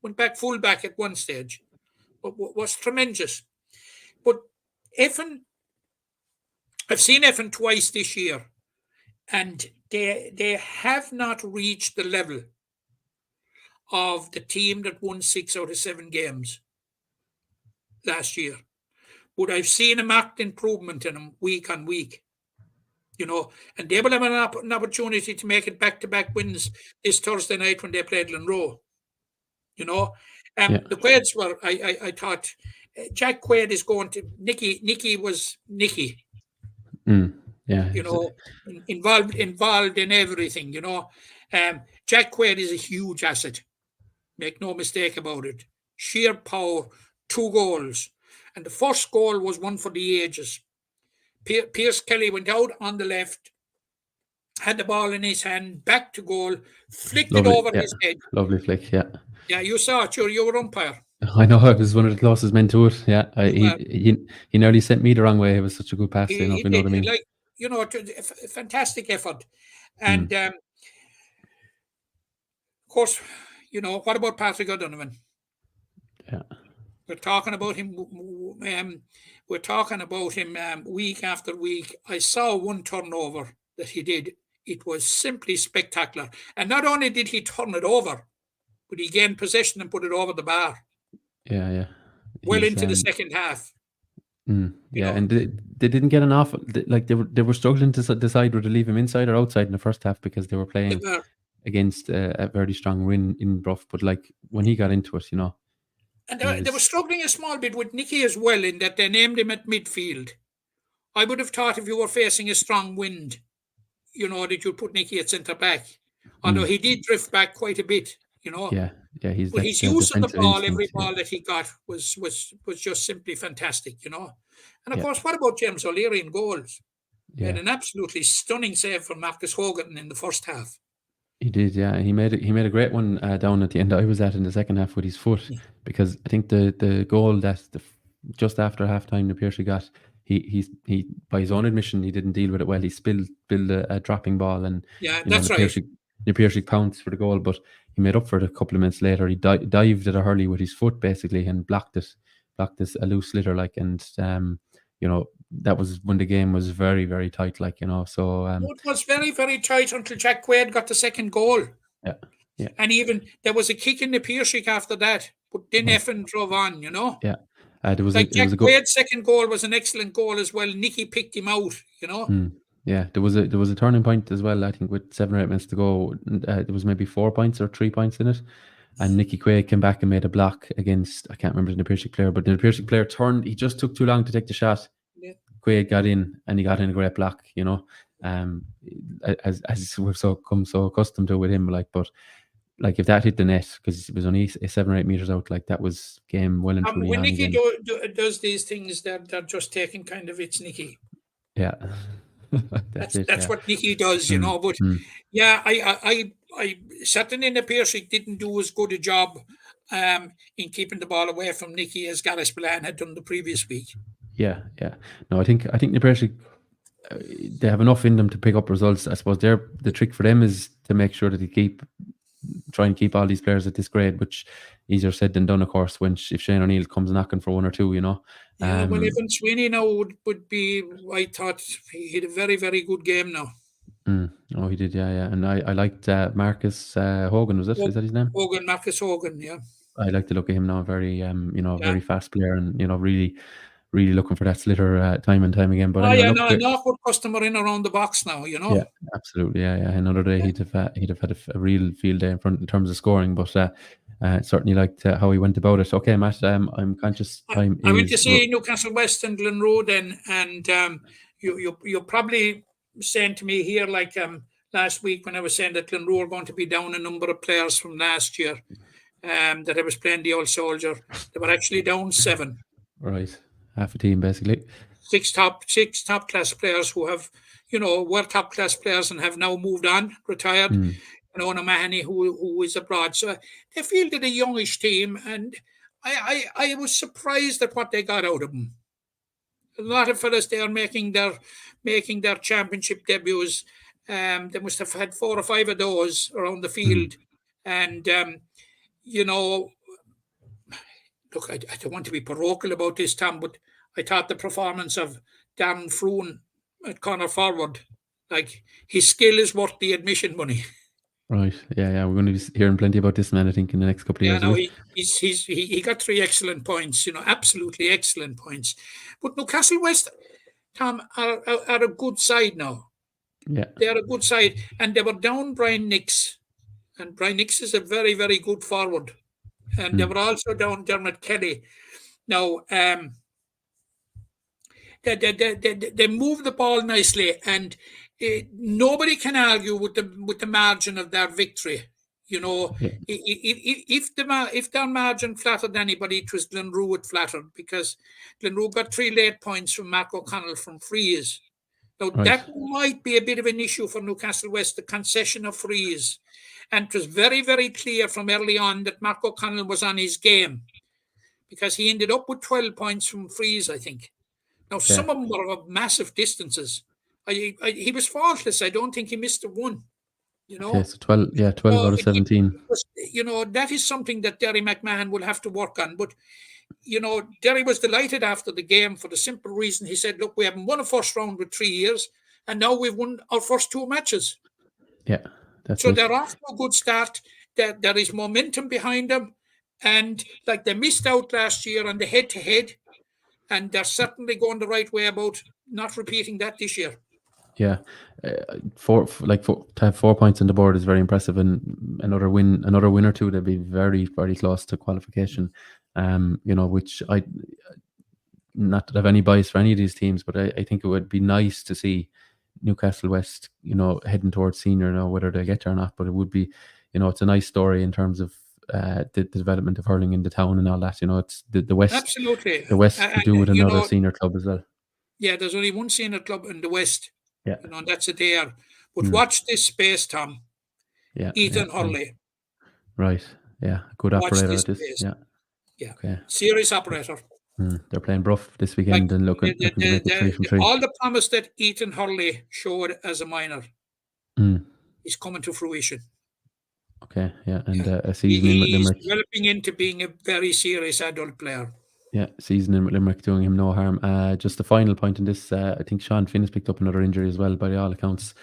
went back full back at one stage, but was tremendous. But Effin, I've seen Effin twice this year, and they have not reached the level of the team that won 6 out of 7 games last year. But I've seen a marked improvement in them week on week, you know, and they will have an opportunity to make it back-to-back wins this Thursday night when they play Glenroe, you know. The Quaids were, I thought, Jack Quaid is going to, Nicky was Nicky. Yeah. You know, involved in everything, you know. Jack Quaid is a huge asset. Make no mistake about it. Sheer power, 2 goals. And the first goal was one for the ages. Pierce Kelly went out on the left, had the ball in his hand, back to goal, flicked it over his head. Lovely flick, yeah. Yeah, you saw it. You were umpire. I know, I was one of the closest men to it. Yeah, he nearly sent me the wrong way. It was such a good pass. You know what I mean? Like, you know, a fantastic effort. And, of course, you know, what about Patrick O'Donovan? Yeah. We're talking about him. Week after week. I saw one turnover that he did. It was simply spectacular. And not only did he turn it over, but he gained possession and put it over the bar. Yeah. Well into the second half. Yeah, and they didn't get enough. Like they were struggling to decide whether to leave him inside or outside in the first half, because they were playing against a very strong win in Bruff. But like when he got into it, And he they were was struggling a small bit with Nicky as well, in that they named him at midfield. I would have thought if you were facing a strong wind, that you'd put Nicky at centre back. Although he did drift back quite a bit, yeah, he's But that his use of the defensive ball, every instinct. ball that he got was just simply fantastic, And of Yeah, course, what about James O'Leary in goals? He had yeah. an absolutely stunning save from Marcus Hogan in the first half. He did, yeah. He made a great one down at the end. I was at in the second half with his foot, because I think the goal that just after halftime the Piercy got, he by his own admission he didn't deal with it well. He spilled a dropping ball, and Yeah, that's right. the Piercy pounced for the goal, but he made up for it a couple of minutes later. He dived at a hurley with his foot basically and blocked this a loose litter, like, and that was when the game was very, very tight, like, so It was very, very tight until Jack Quaid got the second goal. yeah, yeah. And even there was a kick in the Piercy after that, but then Effin drove on, Yeah. There was Like there was Jack a goal. Quaid's second goal was an excellent goal as well. Nicky picked him out, Yeah, there was a turning point as well. I think with 7 or 8 minutes to go, there was maybe 4 points or 3 points in it, and Nicky Quaid came back and made a block against, I can't remember the Piercy player, but the Piercy player turned. He just took too long to take the shot. Yeah. Quaid got in, and he got in a great block. As we're so accustomed to with him, like, but like if that hit the net, because it was only 7 or 8 meters out, like that was game well and truly When on Nicky again. does these things, they're just taking kind of it's Nicky. Yeah. That's what Nicky does, But yeah, I certainly in the Piercy didn't do as good a job in keeping the ball away from Nicky as Gareth Spillane had done the previous week. Yeah. No, I think the Piercy, they have enough in them to pick up results. I suppose the trick for them is to make sure that they try and keep all these players at this grade, which easier said than done, of course, when if Shane O'Neill comes knocking for 1 or 2, Yeah, well, Evan Sweeney now would be, I thought he had a very, very good game now. Oh, he did, yeah. And I liked Marcus Hogan, was it? Is that his name? Marcus Hogan, yeah. I like to look at him now, very very fast player, and really, really looking for that sliotar time and time again. But an awkward customer in around the box now, Yeah, absolutely, yeah. Another day he'd have had a real field day in front in terms of scoring, but certainly liked how he went about it. Okay, Matt, I'm conscious time I went to see Newcastle West and Glenroe then, and you're probably saying to me here, like last week when I was saying that Glenroe are going to be down a number of players from last year, that I was playing the old soldier. They were actually down 7. Right, half a team basically. Six top class players who have, were top class players and have now moved on, retired. Mahoney who is abroad. So they fielded a youngish team, and I was surprised at what they got out of them. A lot of fellas they are making their championship debuts. They must have had 4 or 5 of those around the field, and look, I don't want to be parochial about this, Tom, but I thought the performance of Darren Froon at corner forward, like his skill is worth the admission money. Right, yeah. We're going to be hearing plenty about this man, I think, in the next couple of years. No, he got 3 excellent points, absolutely excellent points. But Newcastle West, Tom, are a good side now. Yeah, they are a good side, and they were down Brian Nix, and Brian Nix is a very, very good forward, and they were also down Dermot Kelly. Now, they move the ball nicely, and nobody can argue with the margin of their victory. If their margin flattered anybody, it was Glenroe it flattered, because Glenroe got 3 late points from Mark O'Connell from frees. Now, that might be a bit of an issue for Newcastle West, the concession of frees. And it was very, very clear from early on that Mark O'Connell was on his game, because he ended up with 12 points from frees, I think. Now, some of them were of massive distances. He was faultless. I don't think he missed a one. Okay, so 12 out of 17. That is something that Derry McMahon will have to work on. But, Derry was delighted after the game for the simple reason he said, look, we haven't won a first round with 3 years, and now we've won our first 2 matches. Yeah, that's so they're off to a good start. There is momentum behind them. And like they missed out last year on the head-to-head, and they're certainly going the right way about not repeating that this year. Yeah, to have 4 points on the board is very impressive, and another win or two, they'd be very, very close to qualification. Which I, not that I have any bias for any of these teams, but I think it would be nice to see Newcastle West, heading towards senior now, whether they get there or not. But it would be, it's a nice story in terms of the development of hurling in the town and all that. It's the West. Absolutely. The West could do with another senior club as well. Yeah, there's only one senior club in the West. Yeah. That's it there. But watch this space, Tom. Yeah. Ethan Hurley. Right. Yeah. Good operator at this. Space. Yeah. Yeah. Okay. Serious operator. They're playing Bruff this weekend and looking to make it 3 from 3. All the promise that Ethan Hurley showed as a minor is coming to fruition. Okay, yeah, and a season in with Limerick. He's developing into being a very serious adult player. Yeah, season in with Limerick doing him no harm. Just the final point in this, I think Sean Finn has picked up another injury as well, by all accounts,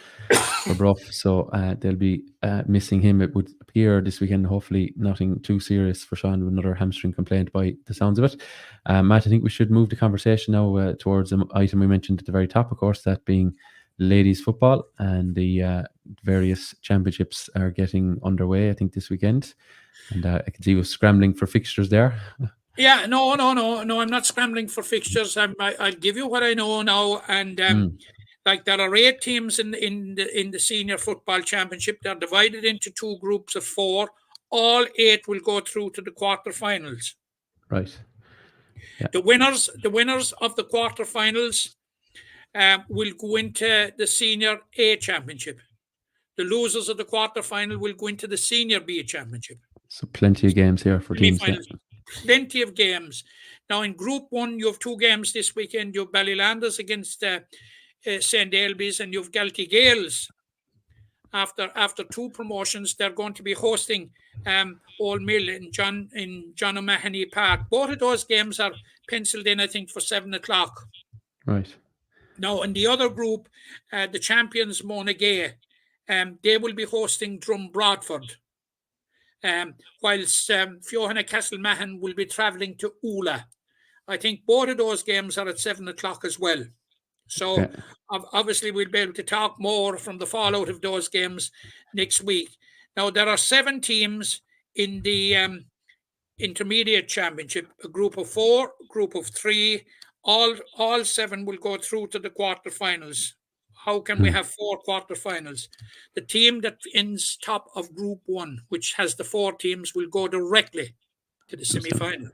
for Bruff. So they'll be missing him, it would appear, this weekend. Hopefully nothing too serious for Sean with another hamstring complaint by the sounds of it. Matt, I think we should move the conversation now towards an item we mentioned at the very top, of course, that being ladies football, and the various championships are getting underway, I think, this weekend. And I can see you scrambling for fixtures there. Yeah, no, I'm not scrambling for fixtures. I'll give you what I know now. And there are 8 teams in the senior football championship. They're divided into 2 groups of 4. All 8 will go through to the quarterfinals. Right. Yeah. The winners of the quarterfinals will go into the Senior A Championship. The losers of the quarterfinal will go into the Senior B Championship. So plenty of games here for teams. Yeah. Plenty of games. Now in Group 1, you have 2 games this weekend. You have Ballylanders against St. Ailbe's, and you have Galty Gales. After 2 promotions, they're going to be hosting Old Mill in John O'Mahony Park. Both of those games are penciled in, I think, for 7 o'clock. Right. Now, in the other group, the champions, Monagay, they will be hosting Drum Broadford, whilst Fiohanna Castlemahan will be travelling to Ula. I think both of those games are at 7 o'clock as well. So, obviously, we'll be able to talk more from the fallout of those games next week. Now, there are 7 teams in the intermediate championship, a group of 4, group of 3. All 7 will go through to the quarterfinals. How can we have 4 quarterfinals? The team that ends top of Group 1, which has the 4 teams, will go directly to the semi-final.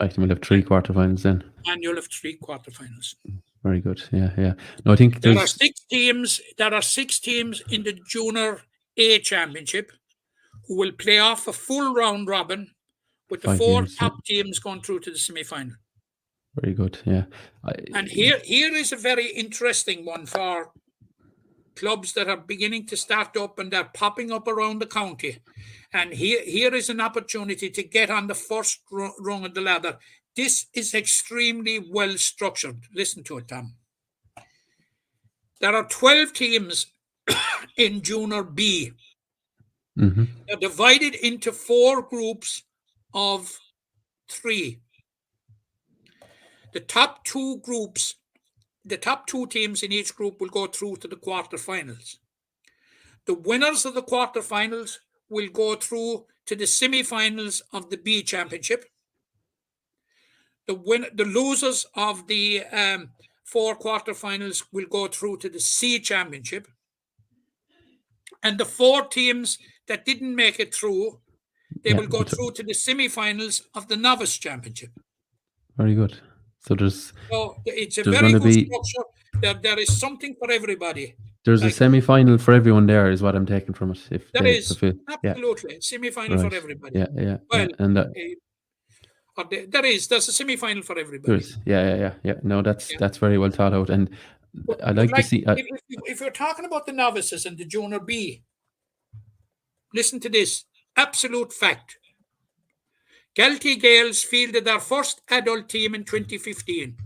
Right, and we'll have 3 quarterfinals then. And you'll have 3 quarterfinals. Very good. Yeah. No, I think there are 6 teams. There are 6 teams in the Junior A Championship who will play off a full round robin, with the 4 top teams going through to the semi-final. Very good, yeah. And here is a very interesting one for clubs that are beginning to start up and they're popping up around the county. And here is an opportunity to get on the first rung of the ladder. This is extremely well structured. Listen to it, Tom. There are 12 teams in Junior B. Mm-hmm. They're divided into 4 groups of 3. The top 2 groups, the top 2 teams in each group will go through to the quarterfinals. The winners of the quarterfinals will go through to the semi-finals of the B Championship. The losers of the 4 quarterfinals will go through to the C Championship. And the 4 teams that didn't make it through, they will go through to the semi-finals of the Novice Championship. Very good. So it's a very good structure. There is something for everybody. There's a semi-final for everyone there, is what I'm taking from it. There is absolutely semi-final for everybody. Yeah. Well, and there's a semi-final for everybody. There is. Yeah. No, that's very well thought out, and I'd like to see. If you're talking about the novices and the Junior B, listen to this absolute fact. Galty Gales fielded their first adult team in 2015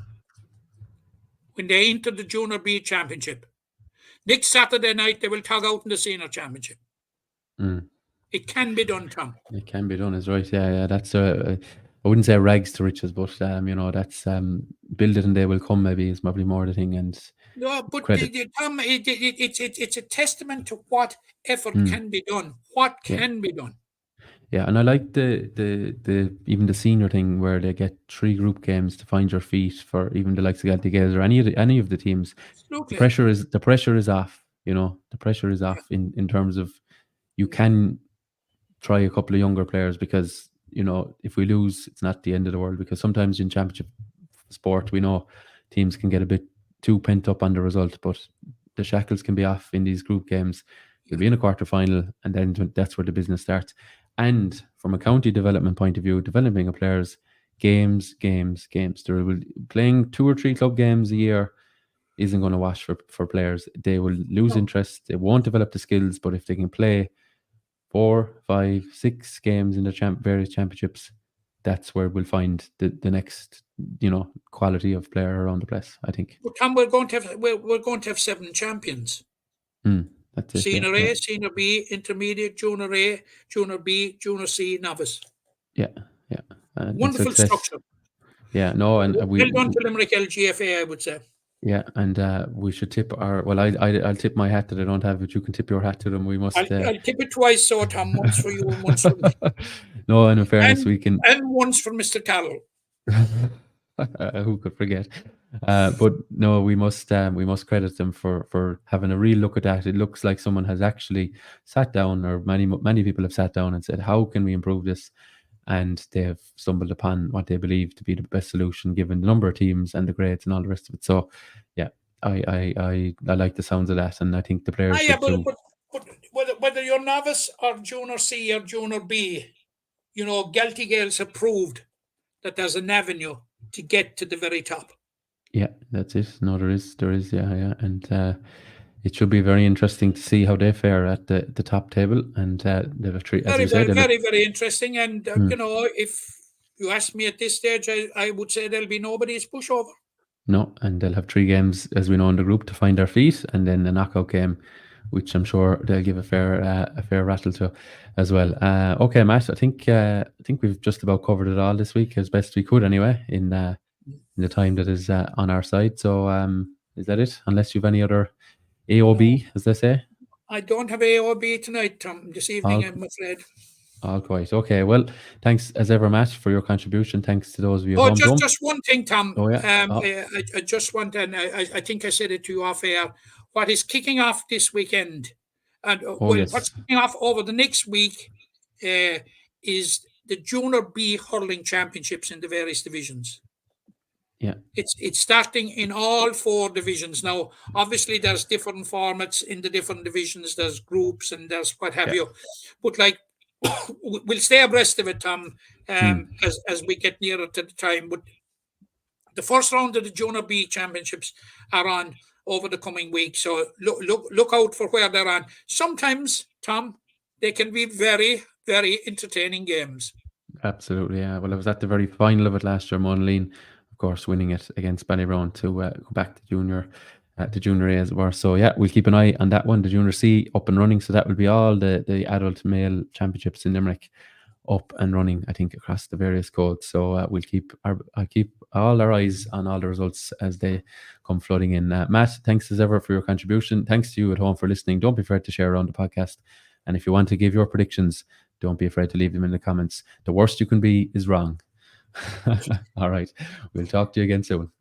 when they entered the Junior B Championship. Next Saturday night, they will tug out in the Senior Championship. It can be done, Tom. It can be done, is right. Yeah. That's I wouldn't say rags to riches, but that's build it and they will come. Maybe is probably more the thing. And No, but credit. Tom, it's a testament to what effort can be done. What Yeah. can be done. Yeah, and I like the even the senior thing where they get 3 group games to find your feet for even the likes of Celtic Gaels or any of the teams. Absolutely. The pressure is off. The pressure is off in terms of you can try a couple of younger players because if we lose, it's not the end of the world, because sometimes in championship sport we know teams can get a bit too pent up on the result, but the shackles can be off in these group games. You'll be in a quarter final, and then that's where the business starts. And from a county development point of view, developing a players, games. Playing 2 or 3 club games a year isn't going to wash for players. They will lose interest. They won't develop the skills. But if they can play 4, 5, 6 games in the various championships, that's where we'll find the next quality of player around the place, I think. But Tom, we're going to have 7 champions. That's it. Senior A, Senior B, Intermediate, Junior A, Junior B, Junior C, Novice. Yeah. Wonderful structure. Yeah, no, and well done to Limerick LGFA, I would say. Yeah, and we should tip our. Well, I'll tip my hat that I don't have, but you can tip your hat to them. We must. I'll tip it twice, so Tom, once for you and once for me. No, and in fairness, we can. And once for Mr. Carroll. Who could forget? But no, we must credit them for having a real look at that. It looks like someone has actually sat down, or many people have sat down and said, how can we improve this? And they have stumbled upon what they believe to be the best solution given the number of teams and the grades and all the rest of it. So yeah, I like the sounds of that, and I think the players should too. But whether you're Novice or Junior C or Junior B, Celtic Gaels have proved that there's an avenue to get to the very top. Yeah, that's it. No, there is, yeah. And it should be very interesting to see how they fare at the top table. And they have a three, as you said, very interesting. And, if you ask me at this stage, I would say there'll be nobody's pushover. No, and they'll have 3 games, as we know, in the group to find their feet, and then a knockout game, which I'm sure they'll give a fair rattle to as well. Okay, Matt, I think we've just about covered it all this week as best we could anyway in the time that is on our side. So is that it? Unless you've any other AOB, as they say? I don't have AOB tonight, Tom, this evening, I'm afraid. All quite. Okay, well, thanks as ever, Matt, for your contribution. Thanks to those of you at home. Just one thing, Tom. I just want, and I think I said it to you off air, what is kicking off this weekend, and what's kicking off over the next week is the Junior B hurling championships in the various divisions. Yeah, it's starting in all 4 divisions now. Obviously, there's different formats in the different divisions. There's groups and there's what have you. But we'll stay abreast of it, Tom, as we get nearer to the time. But the first round of the Junior B championships are on over the coming week, so look out for where they're on. Sometimes, Tom, they can be very, very entertaining games. Absolutely, yeah. Well, I was at the very final of it last year, Monleen, of course, winning it against Ballyroan to go back to junior A, as it were. So yeah, we'll keep an eye on that one. The Junior C up and running, so that will be all the adult male championships in Limerick up and running, I think, across the various codes. So we'll keep all our eyes on all the results as they come flooding in. Matt, thanks as ever for your contribution. Thanks to you at home for listening. Don't be afraid to share around the podcast, and if you want to give your predictions, don't be afraid to leave them in the comments. The worst you can be is wrong. All right, we'll talk to you again soon.